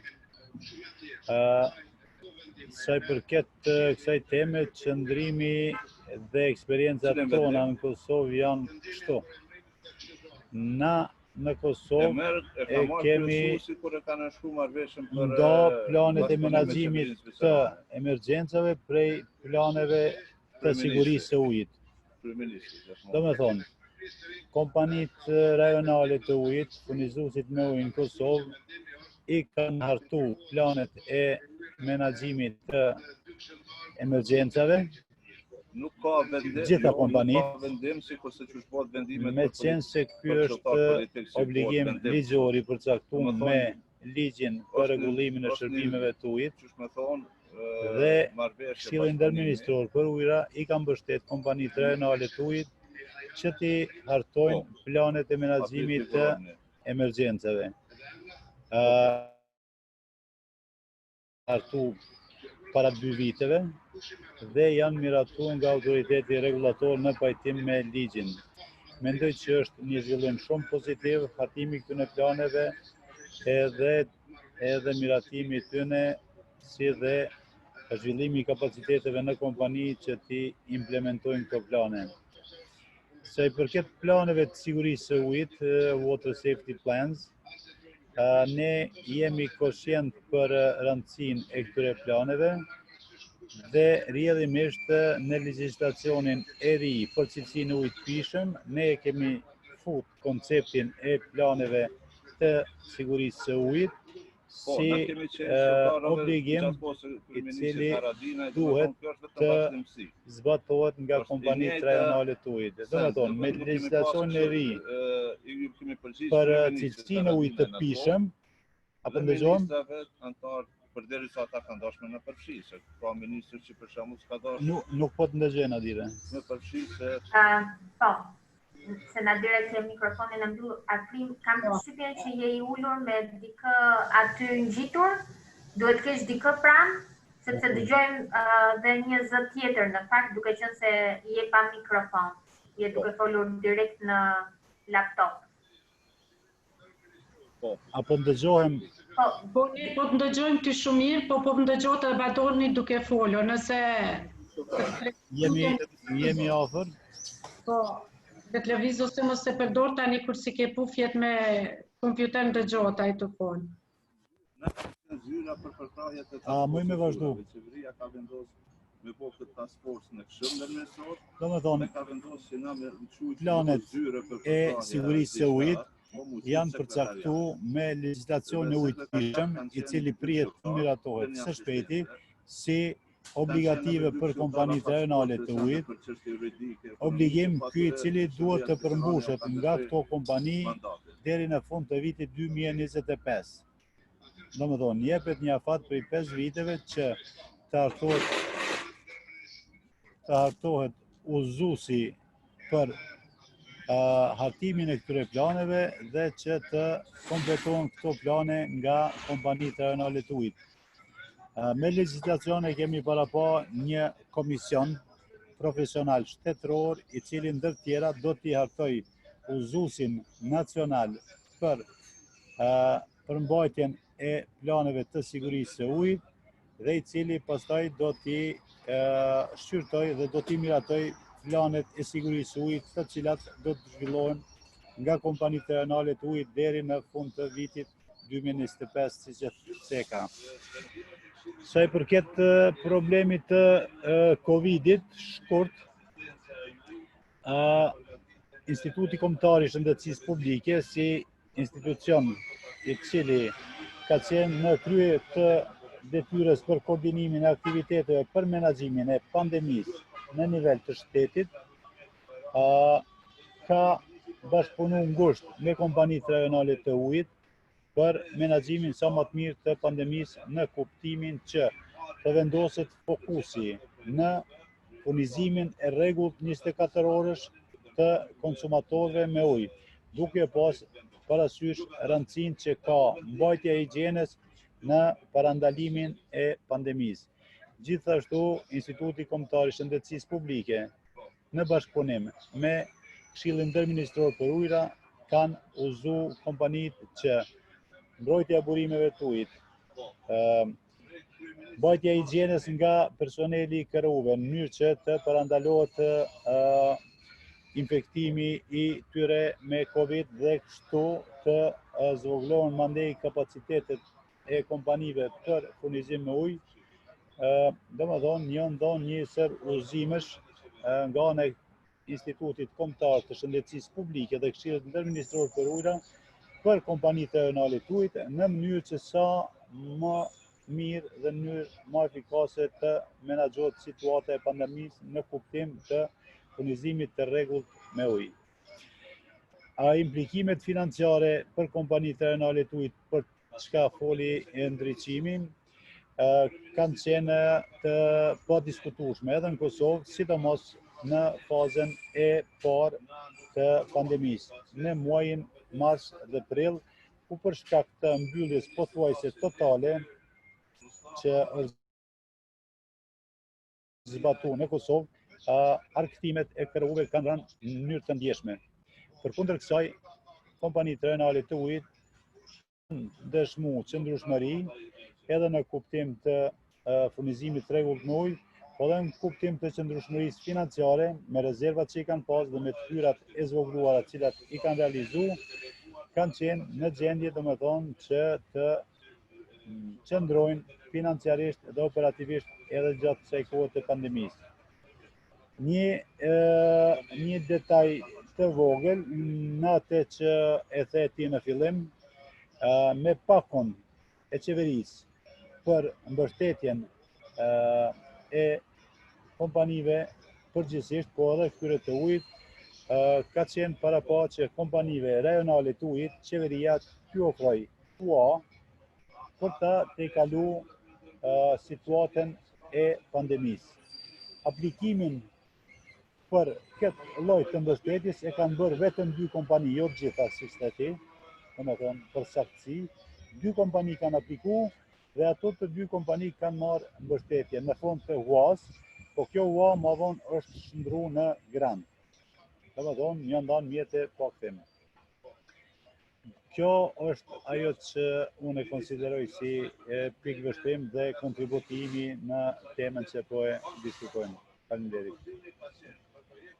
Sa i përket kësaj teme, qëndrimi dhe eksperiencat tona në Kosovë janë kështu. Na në Kosovë kemi ndo planet e menaxhimit të emergjencave prej planeve të sigurisë së ujit. Do me thonë, kompanitë rajonale të ujit, furnizuesit me ujë në Kosovë, i kanë hartu planet e menaxhimit të emergjencave, gjitha kompanitë, me qenë se ky është obligim ligjor i përcaktuar me ligjin për rregullimin e shërbimeve të ujit, dhe Këshilli Ndërministror për ujëra i ka mbështet kompanitë rajonale të ujit që t'i hartojnë planet e menaxhimit të emergjencave. Hartu para 2 viteve dhe janë miratuar nga autoriteti rregullator në pajtim me ligjin. Mendoj që është një zhvillim shumë pozitiv hartimi këtyre planeve edhe miratimi tyne, si dhe zhvillimi i kapaciteteve në kompani që ti implementojnë këto plane. Sa i përket planeve të sigurisë së ujit, water safety plans, ne jemi koshient për rëndësinë e këtyre planeve dhe rrjedhimisht në legjislacionin e ri për cilësinë e ujit të pijshëm, ne kemi fut konceptin e planeve të sigurisë së ujit si obligim i cili duhet të zbatohet nga kompanitë rajonale të ujit. Do me thonë, me legjislacionin e ri për cilësinë e ujit të pijshëm, apo ndëgjojmë? Përderisa ata kanë dashme në përfshi, se ka ministër që për shembull s'ka dashme. Nuk po të ndëgjojnë Adire. Në përfshi se po. Se na dire ke mikrofonin e mbyllur, Afrim, kam përshtypjen që je i ulur me dikë aty ngjitur, duhet kesh dikë pranë, sepse dëgjojmë dhe një zë tjetër në fakt, duke qenë se je pa mikrofon. Je duke folur direkt në laptop. Po, apo ndëgjohem? Po të ndëgjojmë ti shumë mirë, po të ndëgjohet e badorni duke folur, nëse... Jemi afër? Po, dhe të lëviz ose mos e përdor tani kur si ke pufjet me kompjuter ndëgjohet ai të fol. Muj me vazhdu. Qeveria ka vendosur me bo këtë task force në Këshill Ndërmjetësor. Do me thonë, ka vendosur që na me planet e sigurisë së ujit janë përcaktuar me legjislacionin e ujit të pijshëm, i cili prihet të miratohet së shpejti si obligative për kompanitë rajonale të ujit, obligim ky i cili duhet të përmbushet nga këto kompani deri në fund të vitit 2025. Do me thonë, jepet një afat prej 5 viteve që të hartohet udhëzuesi për hartimin e këtyre planeve dhe që të kompletohen këto plane nga kompanitë rajonale të ujit. Me legjislacione kemi parapa një komision profesional shtetëror i cili ndër tjera do t'i hartoj udhëzuesin nacional për përmbajtjen e planeve të sigurisë së ujit dhe i cili pastaj do t'i shqyrtoj dhe do t'i miratoj planet e sigurisë së ujit, të cilat do të zhvillohen nga kompanitë rajonale të ujit deri në fund të vitit 2025, siç e theka. Sa i përket problemit të Covidit, shkurt, Instituti Kombëtar i Shëndetësisë Publike si institucion i cili ka qenë në krye të detyrës për koordinimin e aktiviteteve për menaxhimin e pandemisë në nivel të shtetit, ka bashkëpunuar ngushtë me kompanitë rajonale të ujit për menaxhimin sa më të mirë të pandemisë në kuptimin që të vendoset fokusi në furnizimin e rregullt 24 orësh të konsumatorëve me ujë, duke pas parasysh rëndësinë që ka mbajtja e higjienës në parandalimin e pandemisë. Gjithashtu, Instituti Kombëtar i Shëndetësisë Publike, në bashkëpunim me Këshillin Ndërministror për ujëra, kanë udhëzuar kompanitë që mbrojtja e burimeve të ujit, Mbajtja e higjienës nga personeli i Krizave në mënyrë që të parandalohet infektimi i tyre me Covid dhe kështu të zvogëlohen mandej kapacitetet e kompanive për furnizim me ujë. Domethënë një ndon njësër udhëzimesh nga ana e Institutit Kombëtar të Shëndetësisë Publike dhe Këshillit Ndërministror për ujëra për kompanitë rajonale të ujit në mënyrë që sa më mirë dhe në mënyrë më efikase të menaxhohet situata e pandemisë në kuptim të furnizimit të rregullt me ujë. Implikimet financiare për kompanitë rajonale të ujit për çka foli ndriçimi kanë qenë të padiskutueshme edhe në Kosovë, sidomos në fazën e parë të pandemisë, në muajin mars dhe prill, ku për shkak të mbylljes pothuajse totale që është zbatuar në Kosovë, arktimet e Krizave kanë rënë në mënyrë të ndjeshme. Përkundër kësaj, kompanitë rajonale të ujit dëshmu qëndrueshmëri edhe në kuptim të furnizimit të rregullt me ujë, po dhe në kuptim të qëndrueshmërisë financiare me rezervat që i kanë pas dhe me të hyrat e zvogëluara të cilat i kanë realizuar, kanë qenë në gjendje domethënë që të qëndrojnë financiarisht dhe operativisht edhe gjatë kësaj kohe të pandemisë. Një detaj të vogël në atë që e the ti në fillim, me pakon e qeverisë për mbështetjen e kompanive përgjithsisht, po edhe këtyre të ujit, ka qenë parapa që kompanive rajonale të ujit, qeveria t'ju ofroj ua për ta tejkalu situatën e pandemisë. Aplikimin për këtë lloj të mbështetjes e kanë bërë vetëm 2 kompani, jo të gjitha siç the ti, domethënë për saktësi, 2 kompani kanë aplikuar dhe ato të 2 kompani kanë marrë mbështetje në fond të huas, po kjo hua më vonë është shndruar në grant. Domethënë një ndan Mjete po kthim. Kjo është ajo që unë e konsideroj si pikë vështrim dhe kontributimi në temën që po e diskutojmë. Faleminderit.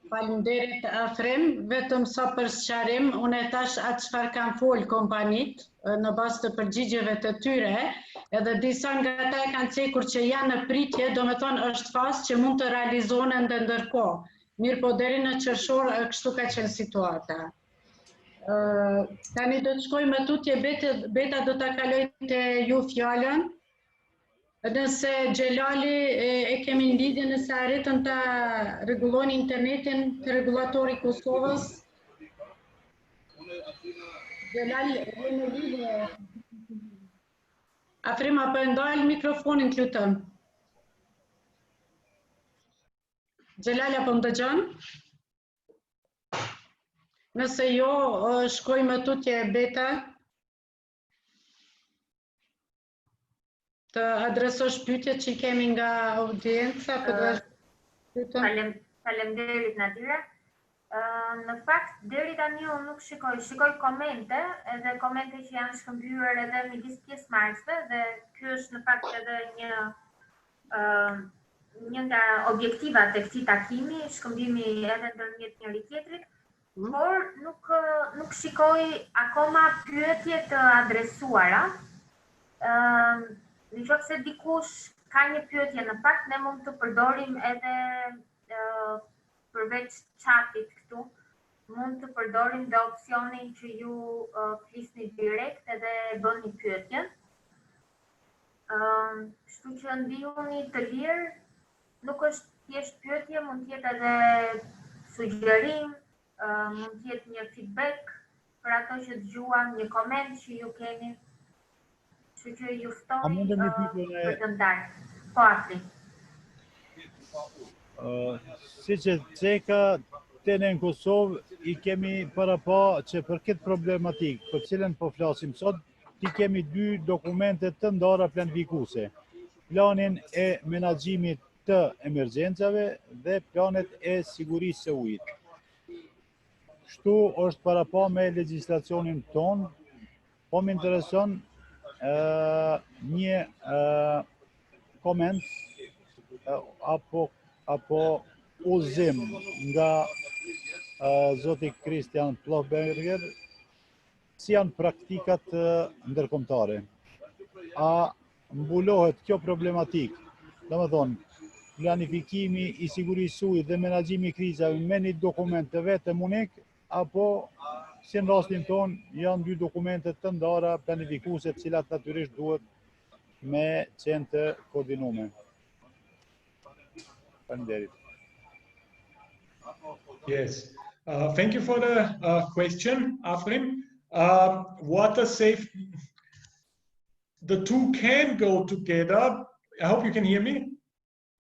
Faleminderit Afrim, vetëm sa për sqarim, unë e thash atë çfarë kanë folë kompanit në bazë të përgjigjeve të tyre, edhe disa nga ata e kanë cekur që janë në pritje, domethënë është fazë që mund të realizohen ende ndërkohë. Mirë po deri në qershor kështu ka qenë situata. Tani do të shkojmë me tutje, Beta do ta kaloj te ju fjalën. Nëse Xhelali e kemi në lidhje, nëse arritën ta rregulloni internetin të rregullatori i Kosovës. Xhelal e në lidhje. Afrim, apo e ndal mikrofonin të lutem. Xhelal, apo më dëgjon? Nëse jo, shkojmë me tutje Beta. Të adresosh pyetjet që kemi nga audienca, Faleminderit Nadira. Në fakt deri tani unë nuk shikoj komente, edhe komente që janë shkëmbyer edhe midis pjesëmarrësve dhe ky është në fakt edhe një nga objektivat e këtij takimi, shkëmbimi edhe ndërmjet njëri tjetrit, por nuk shikoj akoma pyetje të adresuara. Në qoftë se dikush ka një pyetje, në fakt ne mund të përdorim edhe përveç chatit këtu, mund të përdorim dhe opsionin që ju flisni direkt edhe bëni pyetjen. Kështu që ndihuni të lirë, nuk është thjesht pyetje, mund të jetë edhe sugjerim, mund të jetë një feedback për ato që dëgjuam, një koment që ju keni. Që që ju ftoj për të ndarë. Po, Afri. Si që ceka të në Kosovë, i kemi parapa që për këtë problematik, për cilën po flasim sot, ti kemi 2 dokumente të ndara planifikuese. Planin e menaxhimit të emergjencave dhe planet e sigurisë së ujit. Kështu është parapa me legjislacionin ton, po më intereson një koment apo udhëzim nga zoti Christian Plofberger, si janë praktikat ndërkombëtare. A mbulohet kjo problematik, domethënë planifikimi i sigurisë së ujit dhe menaxhimi i krizave me një dokument të vetëm unik, apo si në rastin ton janë dy dokumente të ndara planifikuese, të cilat natyrisht duhet me qenë të koordinuar. Faleminderit. Yes. Thank you for the question, Afrim. Water safety, the two can go together. I hope you can hear me.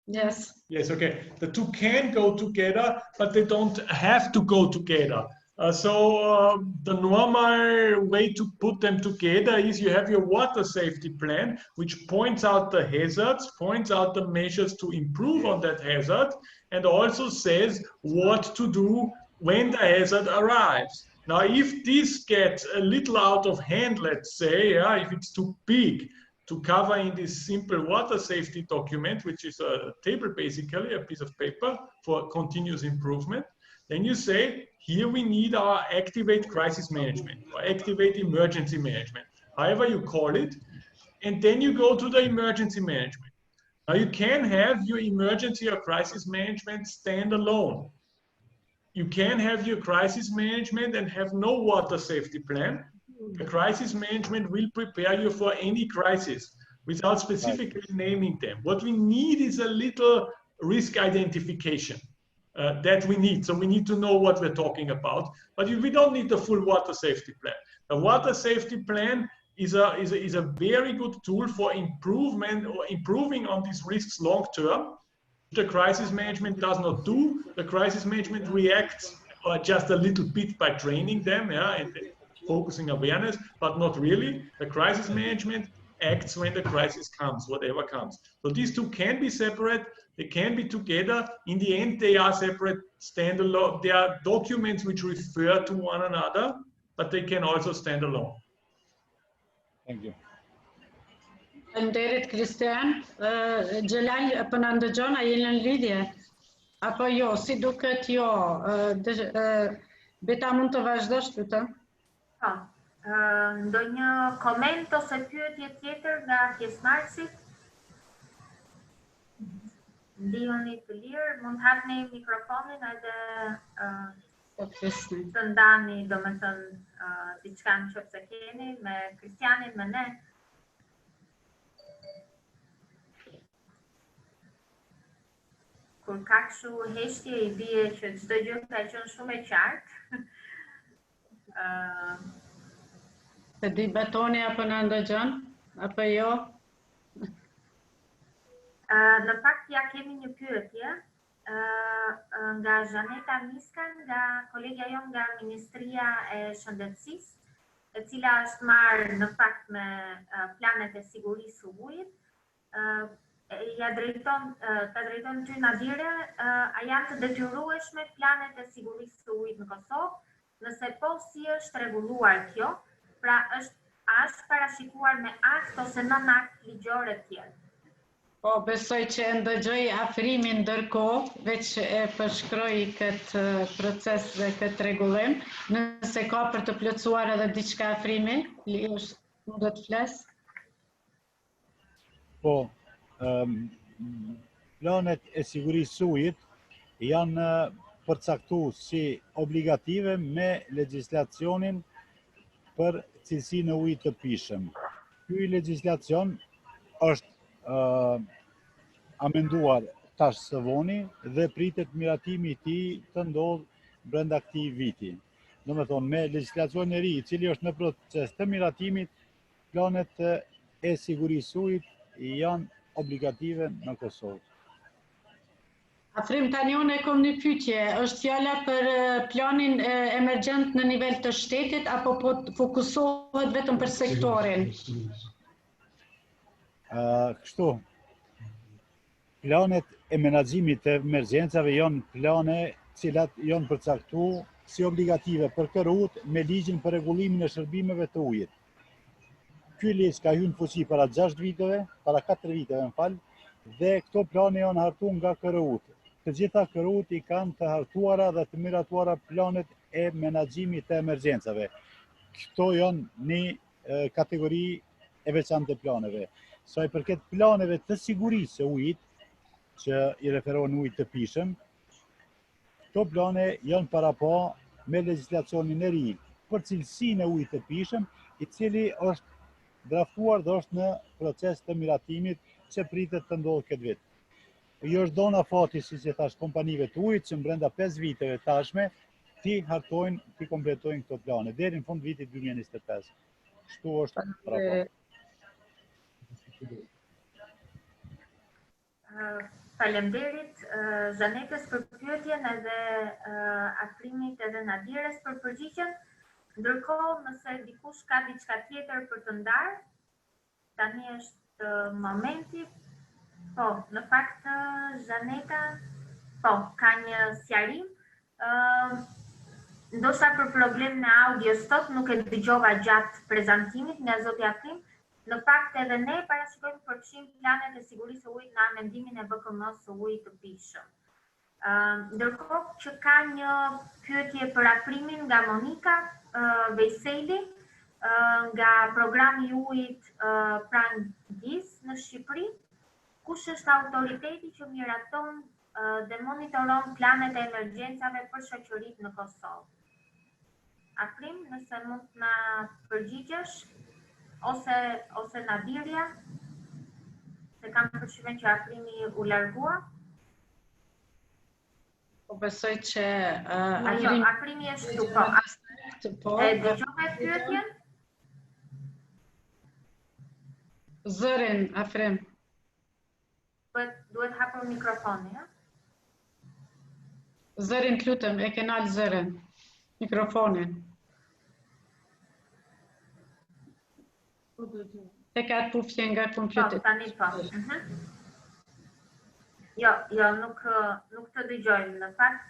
Yes. Yes, okay. The two can go together, but they don't have to go together. The normal way to put them together is you have your water safety plan, which points out the hazards, points out the measures to improve on that hazard, and also says what to do when the hazard arrives. Now, if this gets a little out of hand, let's say, if it's too big to cover in this simple water safety document, which is a table, basically, a piece of paper for continuous improvement, then you say, here we need our activate crisis management or activate emergency management, however you call it, and then you go to the emergency management. Now, you can have your emergency or crisis management stand alone. You can have your crisis management and have no water safety plan. The crisis management will prepare you for any crisis without specifically naming them. What we need is a little risk identification that we need. So we need to know what we're talking about, but we don't need the full water safety plan. The water safety plan is a very good tool for improvement or improving on these risks long term. The crisis management does not do. The crisis management reacts just a little bit by training them, and focusing awareness, but not really. The crisis management acts when the crisis comes, whatever comes. So these two can be separate, they can be together. In the end, they are separate, standalone. They are documents which refer to one another, but they can also stand alone. Thank you. Faleminderit Kristian. Xhelal apo na ndëgjon, a jeni në lidhje? Apo jo, si duket jo? Beta mund të vazhdosh lutem? Po. Ndonjë koment ose pyetje tjetër nga pjesëmarrësit? Ndihuni të lirë, mund të hapni mikrofonin edhe të ndani, domethënë diçka nëse keni me Kristianin, me ne. Kur ka kështu heshtje, i bie që çdo gjë ka qenë shumë e qartë. Të di Betoni apo na ndëgjon, apo jo? Në fakt ja kemi një pyetje nga Zhaneta Miskan, nga kolegja jonë nga Ministria e Shëndetësisë, e cila është marrë në fakt me planet e sigurisë së ujit. Ta drejton ty Nadire, a janë të detyrueshme planet e sigurisë së ujit në Kosovë? Nëse po, si është rregulluar kjo? Pra është parashikuar me akt ose nën akt ligjor e tjerë? Po, besoj që e ndëgjoj afrimin ndërkohë, veç e përshkroj këtë proces dhe këtë rregullim. Nëse ka për të plotësuar edhe diçka afrimi, mund të flas? Po, planet e sigurisë së ujit janë përcaktuar si obligative me legjislacionin për cilësinë e ujit të pijshëm. Ky legjislacion është amenduar tash së voni dhe pritet miratimi i tij të ndodhë brenda këtij viti. Domethënë me legjislacionin e ri, i cili është në proces të miratimit, planet e sigurisë së ujit janë obligative në Kosovë. Afrim, tani unë e kom një pyetje, është fjala për planin emergjent në nivel të shtetit apo po fokusohet vetëm për sektorin? Kështu, planet e menaxhimit të emergjencave janë plane cilat janë përcaktuar si obligative për kërut me ligjin për rregullimin e shërbimeve të ujit. Ky ligj ka hyrë në fuqi para 6 viteve, para 4 viteve më fal, dhe këto plane janë hartuar nga KRU-t. Të gjitha KRU-t i kanë të hartuara dhe të miratuara planet e menaxhimit të emergjencave. Këto janë një kategori e veçantë të planeve. Sa i përket planeve të sigurisë së ujit, që i referohen ujit të pishëm, këto plane janë parapa me legjislacionin e ri për cilësinë e ujit të pishëm, i cili është draftuar dhe është në proces të miratimit që pritet të ndodhë këtë vit. Jo është dona fati, si që thash, kompanive të ujit që brenda 5 viteve tashme ti hartojnë, ti kompletojnë këto plane deri në fund vitit 2025. Kështu është parapa. Faleminderit Zhanetës për pyetjen edhe Akrimit edhe Nadirës për përgjigjen. Ndërkohë, nëse dikush ka diçka tjetër për të ndarë, tani është momenti. Po, në fakt Zhaneta, po, ka një sqarim. Ndoshta për problem me audio sot nuk e dëgjova gjatë prezantimit nga zoti Akrim. Në fakt edhe ne parashikojmë përfshim planet e sigurisë së ujit në amendimin e BKM-s së ujit të pishëm. Ndërkohë që ka një pyetje për Akrimin nga Monika Vejseli, nga programi i ujit Prangis në Shqipëri, kush është autoriteti që miraton dhe monitoron planet e emergjencave për shoqëritë në Kosovë? Akrim, nëse mund të na përgjigjesh, ose Nadirja, se kam përshtypjen që Akrimi u largua. Po besoj që Akrimi është këtu. E dëgjove pyetjen? Zërin, Afrim. Duhet hapur mikrofoni, ja? Zërin, lutem, e ke nal zërin. Mikrofonin. E ka të pufje nga kompjuter. Po, tani po. Jo, nuk të dëgjojmë në fakt.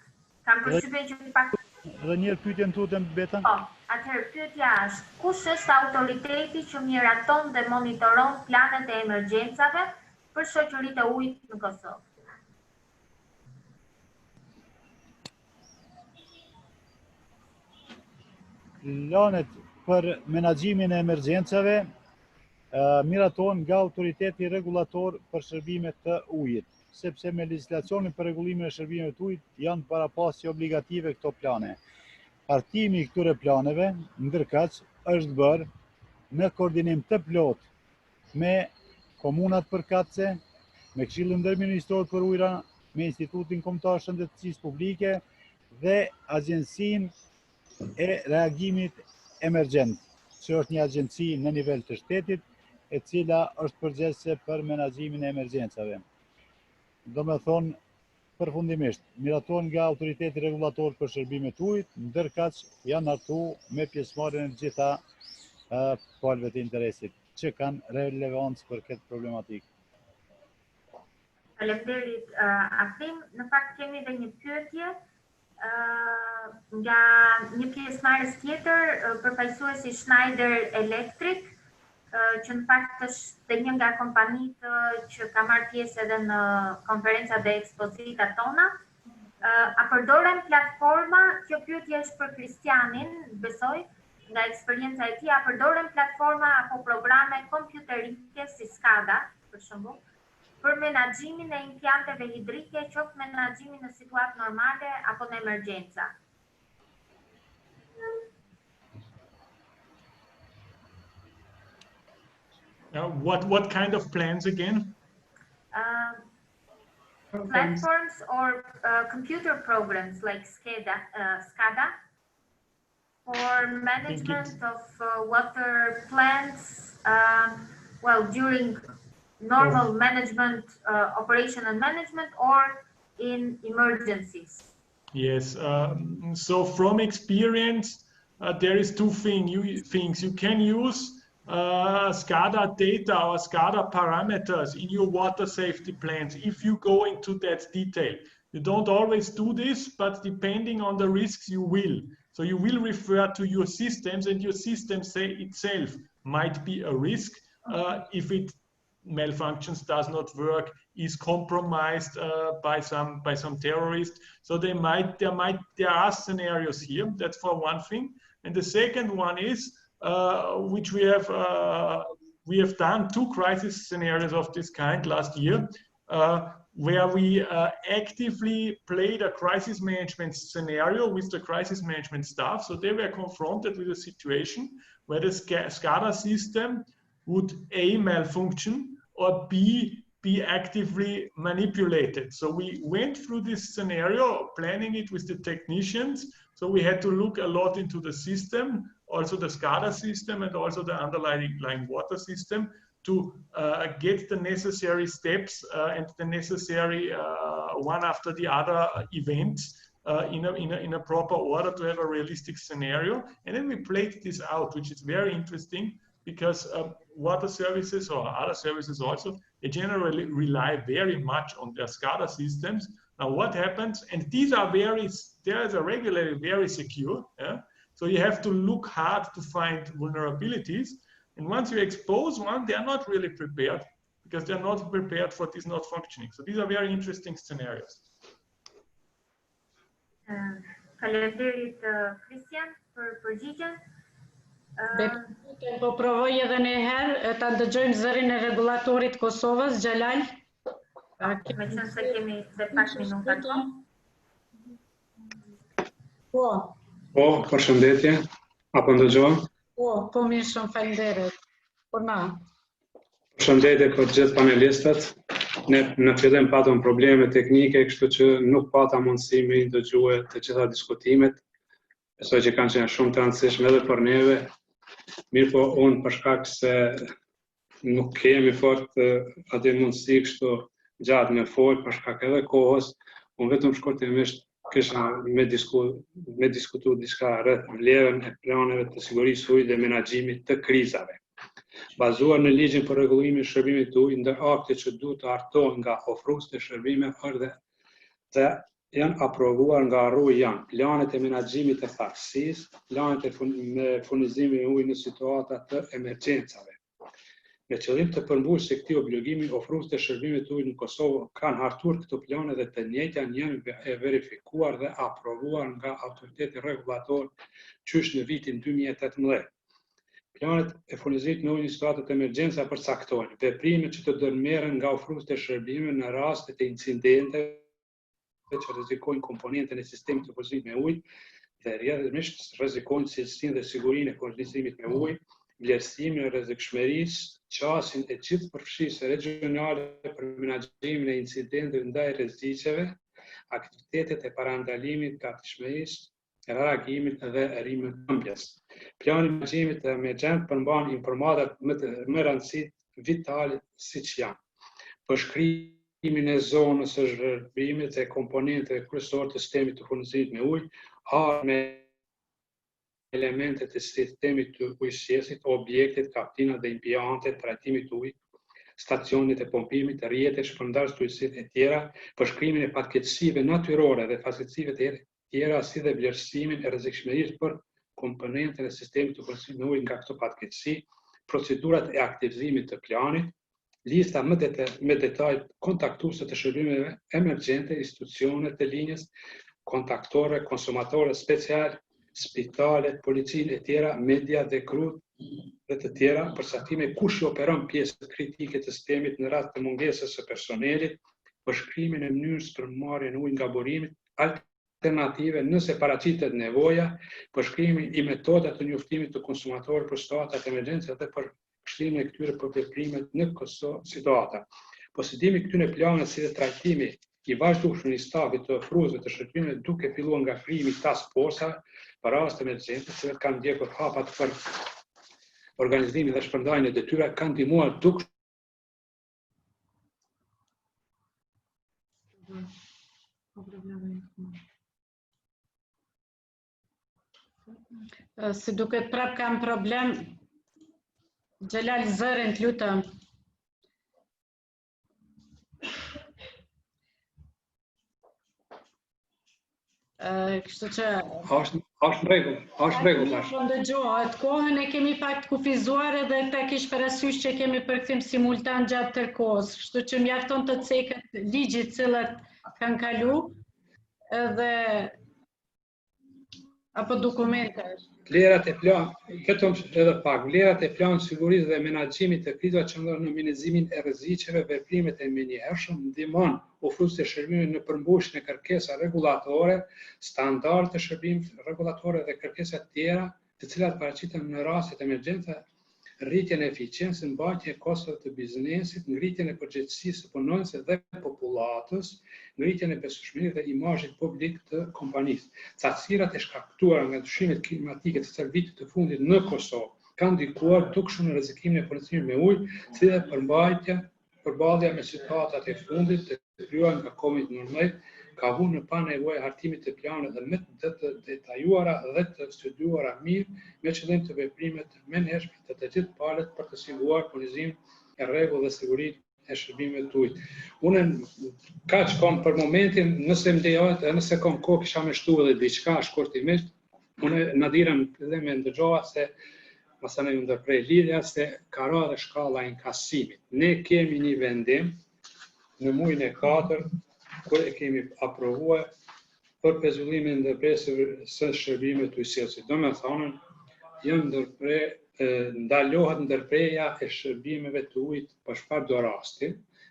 Kam përshtypjen që pak. Edhe një pyetjen tutem Beta. Po, atëherë pyetja është, kush është autoriteti që miraton dhe monitoron planet e emergjencave për shoqëritë e ujit në Kosovë? Planet për menaxhimin e emergjencave miraton nga autoriteti regulator për shërbimet të ujit, sepse me legjislacionin për rregullimin e shërbimeve të ujit janë parapasje obligative këto plane. Hartimi i këtyre planeve, ndërkaq, është bërë në koordinim të plot me komunat përkatëse, me Këshillin Ndërministror për ujra, me Institutin Kombëtar të Shëndetësisë Publike dhe Agjencinë e Reagimit Emergjent, që është një agjenci në nivel të shtetit, e cila është përgjegjëse për menaxhimin e emergjencave. Do me thonë, përfundimisht, miraton nga autoriteti regulator për shërbimet të ujit, ndërkaq janë hartuar me pjesëmarrjen e gjitha palëve të interesit, që kanë relevancë për këtë problematikë. Faleminderit Akrim. Në fakt kemi edhe një pyetje nga një pjesëmarrës tjetër, përfaqësuesi Schneider Electric, që në fakt është një nga kompanitë që ka marrë pjesë edhe në konferencat dhe ekspozitat tona. A përdoren platforma, kjo pyetje është për Kristianin, besoj, nga eksperjenca e tij, a përdoren platforma apo programe kompjuterike si SCADA, për shembull, për menaxhimin e implanteve hidrike, qoftë menaxhimin në situatë normale apo në emergjenca? What kind of plans again? Platforms or computer programs like SCADA for management of water plants, during normal management, operation and management, or in emergencies. Yes, so from experience, there is two things. You can use SCADA data or SCADA parameters in your water safety plans if you go into that detail. You don't always do this, but depending on the risks you will. So you will refer to your systems, and your system itself might be a risk if it malfunctions, does not work, is compromised by some terrorist. So there are scenarios here. That's for one thing. And the second one is which we have done 2 crisis scenarios of this kind last year, where we actively played a crisis management scenario with the crisis management staff. So they were confronted with a situation where the SCADA system would A, malfunction, or B, be actively manipulated. So we went through this scenario, planning it with the technicians. So we had to look a lot into the system, also the SCADA system and also the underlying water system, to get the necessary steps and the necessary one after the other events in a proper order to have a realistic scenario. And then we played this out, which is very interesting, because water services or other services also, they generally rely very much on their SCADA systems. Now what happens, and these are regularly very secure, yeah? So you have to look hard to find vulnerabilities. And once you expose one, they are not really prepared, because they're not prepared for this not functioning. So these are very interesting scenarios. Faleminderit Christian për përgjigjen. Po provoj edhe një herë ta dëgjojmë zërin e rregullatorit Kosovës, Xhalal. Me qënë se kemi dhe pak minuta kohë. Po, përshëndetje. Apo ndëgjohem? Po mirë, shumë faleminderit. Po na. Përshëndetje për gjithë panelistët. Ne në fillim patëm probleme teknike, kështu që nuk pata mundësi me ndëgjue të gjitha diskutimet. Besoj që kanë qenë shumë të rëndësishme edhe për neve. Mirë po unë për shkak se nuk kemi fort atë mundësi kështu gjatë me folë për shkak edhe kohës, unë vetëm shkurtimisht kisha me diskutu diçka rreth vlerën e planeve të sigurisë ujit dhe menaxhimit të krizave. Bazuar në ligjin për rregullimin e shërbimit të ujit, ndër aktet që duhet të hartohen nga ofruesit e shërbime dhe janë aprovuar nga RUI janë planet e menaxhimit të tharësisë, planet e furnizimit e ujit në situata të emergjencave. Me qëllim të përmbushur se këtij obligimi, ofruesit e shërbimit të ujit në Kosovë kanë hartuar këto plane dhe të njëjtat janë verifikuar dhe aprovuar nga autoriteti rregullator qysh në vitin 2018. Planet e furnizimit me ujë në situata të emergjenca përcaktojnë veprimet që të ndërmerren nga ofruesit e shërbimeve në raste të incidenteve që rrezikojnë komponentën e sistemit të furnizimit me ujë dhe rrjedhimisht rrezikojnë cilësinë dhe sigurinë e furnizimit me ujë, vlerësimin e rrezikshmërisë, qasjen e gjithëpërfshirëse regionale për menaxhimin e incidenteve ndaj rrezikeve, aktivitetet e parandalimit, gatishmërisë, reagimit dhe rimëmbjes. Plani i menaxhimit të emergjent përmban informatat më rëndësishme vitale siç janë: përshkrimin e zonës së shërbimit dhe komponenteve kryesore të sistemit të furnizimit me ujë, me elementet e sistemit të ujësjesit, objektet, kaptinat dhe impiantet trajtimit të ujit, stacionet e pompimit, rrjetet shpërndarës të ujësit e tjera, përshkrimin e fatkeqësive natyrore dhe fatkeqësive të tjera, si dhe vlerësimin e rrezikshmërisë për komponentën e sistemit të furnizimit me ujë nga këto fatkeqësi, procedurat e aktivizimit të planit, lista me detaj kontaktuese të shërbimeve emergjente, institucionet të linjës, kontaktore, konsumatore special, spitalet, policinë e tjera, media dhe krut dhe të tjera, përcaktimi kush operon pjesë kritike të sistemit në rast të mungesës së personelit, përshkrimin e mënyrës për marrjen e ujit nga burimi, alternative nëse paraqitet nevoja, përshkrimi i metodave të njoftimit të konsumatorëve për situatat e emergjencë dhe përshkrimi e këtyre për veprimet në këto situata. Posedimi i këtyre planeve si dhe trajtimi i vazhdueshëm i stafit të ofruesve të shërbimeve duke filluar nga krijimi i task force për raste emergjente, që kanë ndjekur hapat për organizimin dhe shpërndarjen e detyrave, kanë ndihmuar duke si duket prap kam problem. Xhelal zërin, të lutem. Kështu që Është rregull tash. Ndëgjohet, kohën e kemi pak të kufizuar edhe ta kish parasysh që kemi përkthim simultan gjatë tërë kohës. Kështu që mjafton të cekët ligjit cilat kanë kalu edhe apo dokumente. Vlerat e plan, vetëm edhe pak, vlerat e planit sigurisë dhe menaxhimit të krizave qëndron në minimizimin e rreziqeve, veprimet e menjëhershëm, ndihmon ofruesit të shërbimit në përmbushjen e kërkesave rregullatore, standarde të shërbimit rregullatore dhe kërkesa të tjera, të cilat paraqiten në raste të emergjenca, rritjen e eficiencës, mbajtjen e kostove të biznesit, ngritjen e përgjegjësisë së punonjësve dhe popullatës, ngritjen e besueshmërisë dhe imazhit publik të kompanisë. Cacirat e shkaktuara nga ndryshimet klimatike të servitit të fundit në Kosovë kanë ndikuar dukshëm në rrezikimin e punësimit me ujë, si dhe përballja me situatat e fundit të krijuara nga Covid-19 ka vënë në panevojë hartimit të planeve dhe me të detajuara dhe të studiuara mirë me qëllim të veprimet të menjëhershme të gjithë palët për të siguruar furnizimin e rregull dhe sigurinë e shërbimeve të ujit. Unë kaq kam për momentin, nëse më lejohet, nëse kam kohë kisha më shtuar edhe diçka shkurtimisht. Unë Nadirën dhe më ndëgjova se masane ju ndërprej lidhja se ka rënë dhe shkalla e inkasimit. Ne kemi një vendim në muajin e 4 kur e kemi aprovuar për pezullimin e ndërpresave së shërbimeve të ujësisë. Domethënë, ndalohet ndërpreja e shërbimeve të ujit për çfarëdo rasti.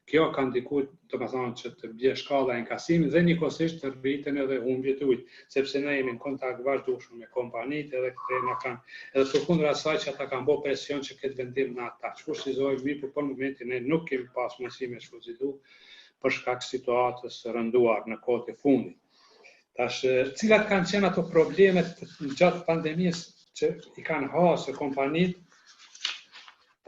Kjo ka ndikuar, domethënë, që të bie shkalla e inkasimit dhe njëkohësisht të rriten edhe humbjet e ujit, sepse ne jemi në kontakt vazhdueshëm me kompanitë edhe këto na kanë, edhe përkundër asaj që ata kanë bërë presion që këtë vendim na ata shfrytëzojnë mirë, por në momentin ne nuk kemi pas mundësi me shfrytëzu për shkak situatës së rënduar në kohët e fundit. Tash, cilat kanë qenë ato problemet gjatë pandemisë që i kanë hasur kompanitë?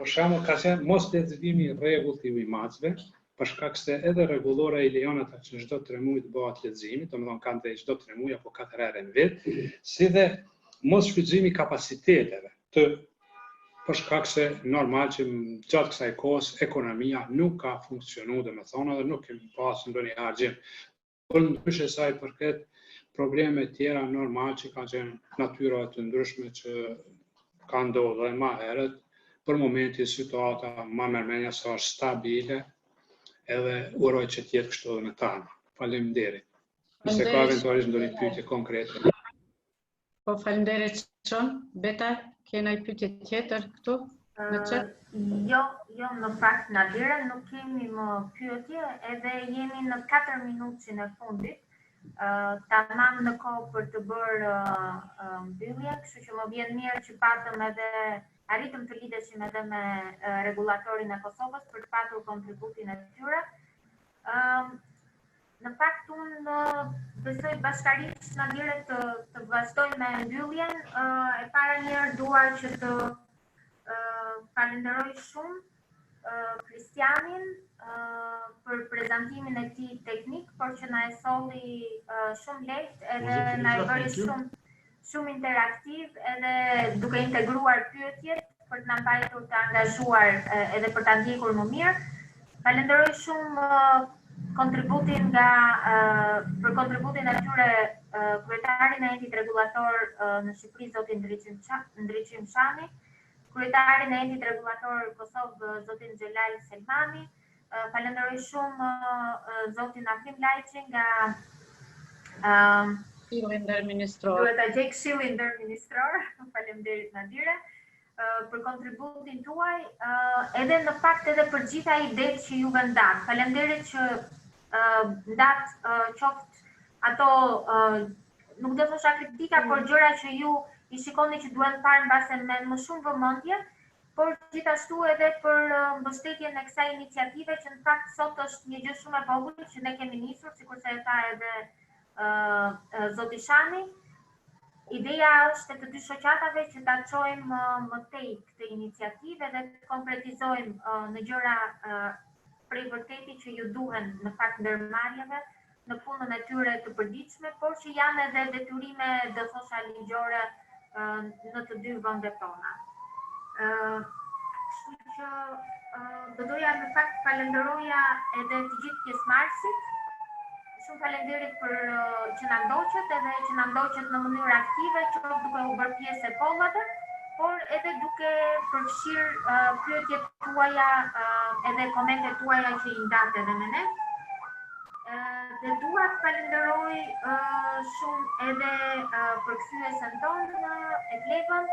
Për shembull, ka qenë mos leximi i rregullt i ujmatësve, për shkak se edhe rregullora i lejon ata që çdo 3 muaj të bëhet leximi, domethënë kanë të çdo 3 muaj apo 4 herë në vit, si dhe mos shfrytëzimi i kapaciteteve për shkak se normal që gjatë kësaj kohës ekonomia nuk ka funksionuar, domethënë, dhe nuk kemi pasur ndonjë argjim. Por ndryshe saj përket probleme tjera normal që kanë qenë natyra të ndryshme që kanë ndodhur dhe më herët, për momentin situata më mërmenja sa është stabile, edhe uroj që t'jetë kështu edhe me tana. Faleminderit. Nëse ka eventualisht ndonjë pyetje konkrete. Po faleminderit shumë. Beta, kena një pyetje tjetër këtu? Jo, në fakt Nadira, nuk kemi më pyetje, edhe jemi në 4 minutën e fundit. Tamam në kohë për të bërë mbyllje, kështu që më vjen mirë që patëm edhe arritëm të lidheshim edhe me rregullatorin e Kosovës për të patur kontributin e tyre. Në fakt unë besoj bashkarisht Nadire të vazhdoj me mbylljen. E para njerë dua që të falenderoj shumë Kristianin për prezantimin e tij teknik, por që na e solli shumë lehtë edhe na e bëri shumë interaktiv, edhe duke integruar pyetjet për të na mbajtur të angazhuar edhe për ta ndjekur më mirë. Falenderoj shumë kontributin për kontributin e tyre kryetarin e entit rregullator në Shqipëri, zotin Ndriçim Shami, kryetarin e entit rregullator Kosovë, zotin Xhelal Selmani. Falenderoj shumë zotin Afrim Lajçi nga Këshilli ndërministror. Duhet ta gjej Këshilli ndërministror. Faleminderit Nadire për kontributin tuaj, edhe në fakt edhe për gjitha idetë që juve ndat. Faleminderit që ndat qoftë ato, nuk do thosha kritika, por gjëra që ju i shikoni që duhen parë mbase me më shumë vëmendje, por gjithashtu edhe për mbështetjen e kësaj iniciative që në fakt sot është një gjë shumë e vogël që ne kemi nisur, sikurse e tha edhe zoti Shani. Ideja është të dy shoqatave që ta çojmë më tej këtë iniciativë dhe të konkretizojmë në gjëra prej vërtetit që ju duhen në fakt ndërmarrjeve në punën e tyre të përditshme, por që janë edhe detyrime do thosha ligjore në të dy vendet tona. Kështu që do doja në fakt falenderoja edhe të gjithë pjesëmarrësit, Shumë faleminderit për që na ndoqët edhe që na ndoqët në mënyrë aktive, qoftë duke u bërë pjesë e pollave, por edhe duke përfshirë pyetjet tuaja edhe komentet tuaja që i ndatë edhe me ne. Dhe dua të falenderoj shumë edhe përkthyesën tonë Etlevën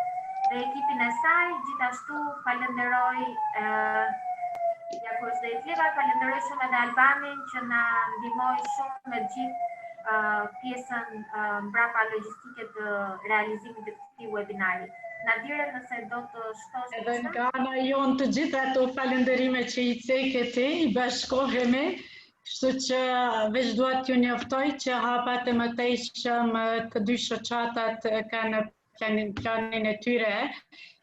dhe ekipin e saj, gjithashtu falenderoj dhe Etleva, falenderoj shumë edhe Albanin që na ndihmoi shumë me gjithë pjesën mbrapa logjistike të realizimit të këtij webinari. Nadire, nëse do të shtosh edhe nga ana jonë të gjitha ato falënderime që i ceke ti, i bashkohemi. Kështu që veç dua t'ju njoftoj që hapat e mëtejshëm të dy shoqatat kanë planin e tyre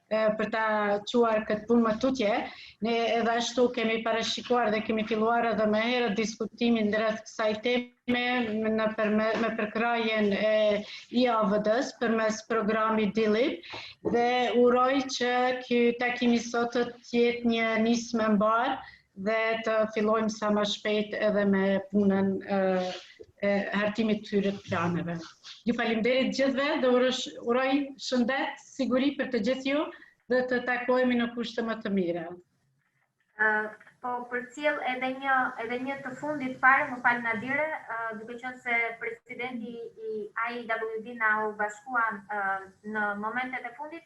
për ta quar këtë punë më tutje. Ne edhe ashtu kemi parashikuar dhe kemi filluar edhe më herët diskutimin rreth kësaj teme me përkrajen e IAVD-s përmes programit DILIP dhe uroj që ky takim i sotët të jetë një nismë e mbar dhe të fillojmë sa më shpejt edhe me punën e hartimit të këtyre planeve. Ju faleminderit gjithëve dhe uroj shëndet, siguri për të gjithë ju dhe të takohemi në kushte më të mira. Po përcjell edhe një të fundit fare, më fal Nadire, duke qenë se presidenti i IAWD na u bashkuan në momentet e fundit,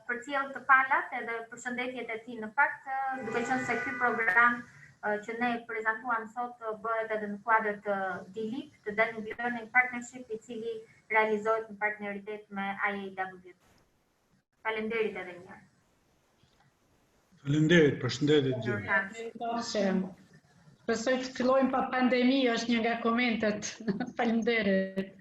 përcjell të falat edhe përshëndetjet e tij në fakt, duke qenë se ky program që ne prezantuam sot bëhet edhe në kuadër të DILIP, të Danube Learning Partnership, i cili realizohet në partneritet me IAWD. Faleminderit edhe një herë. Faleminderit, përshëndetje gjithë. Besoj të fillojmë pa pandemi, është një nga komentet. Faleminderit.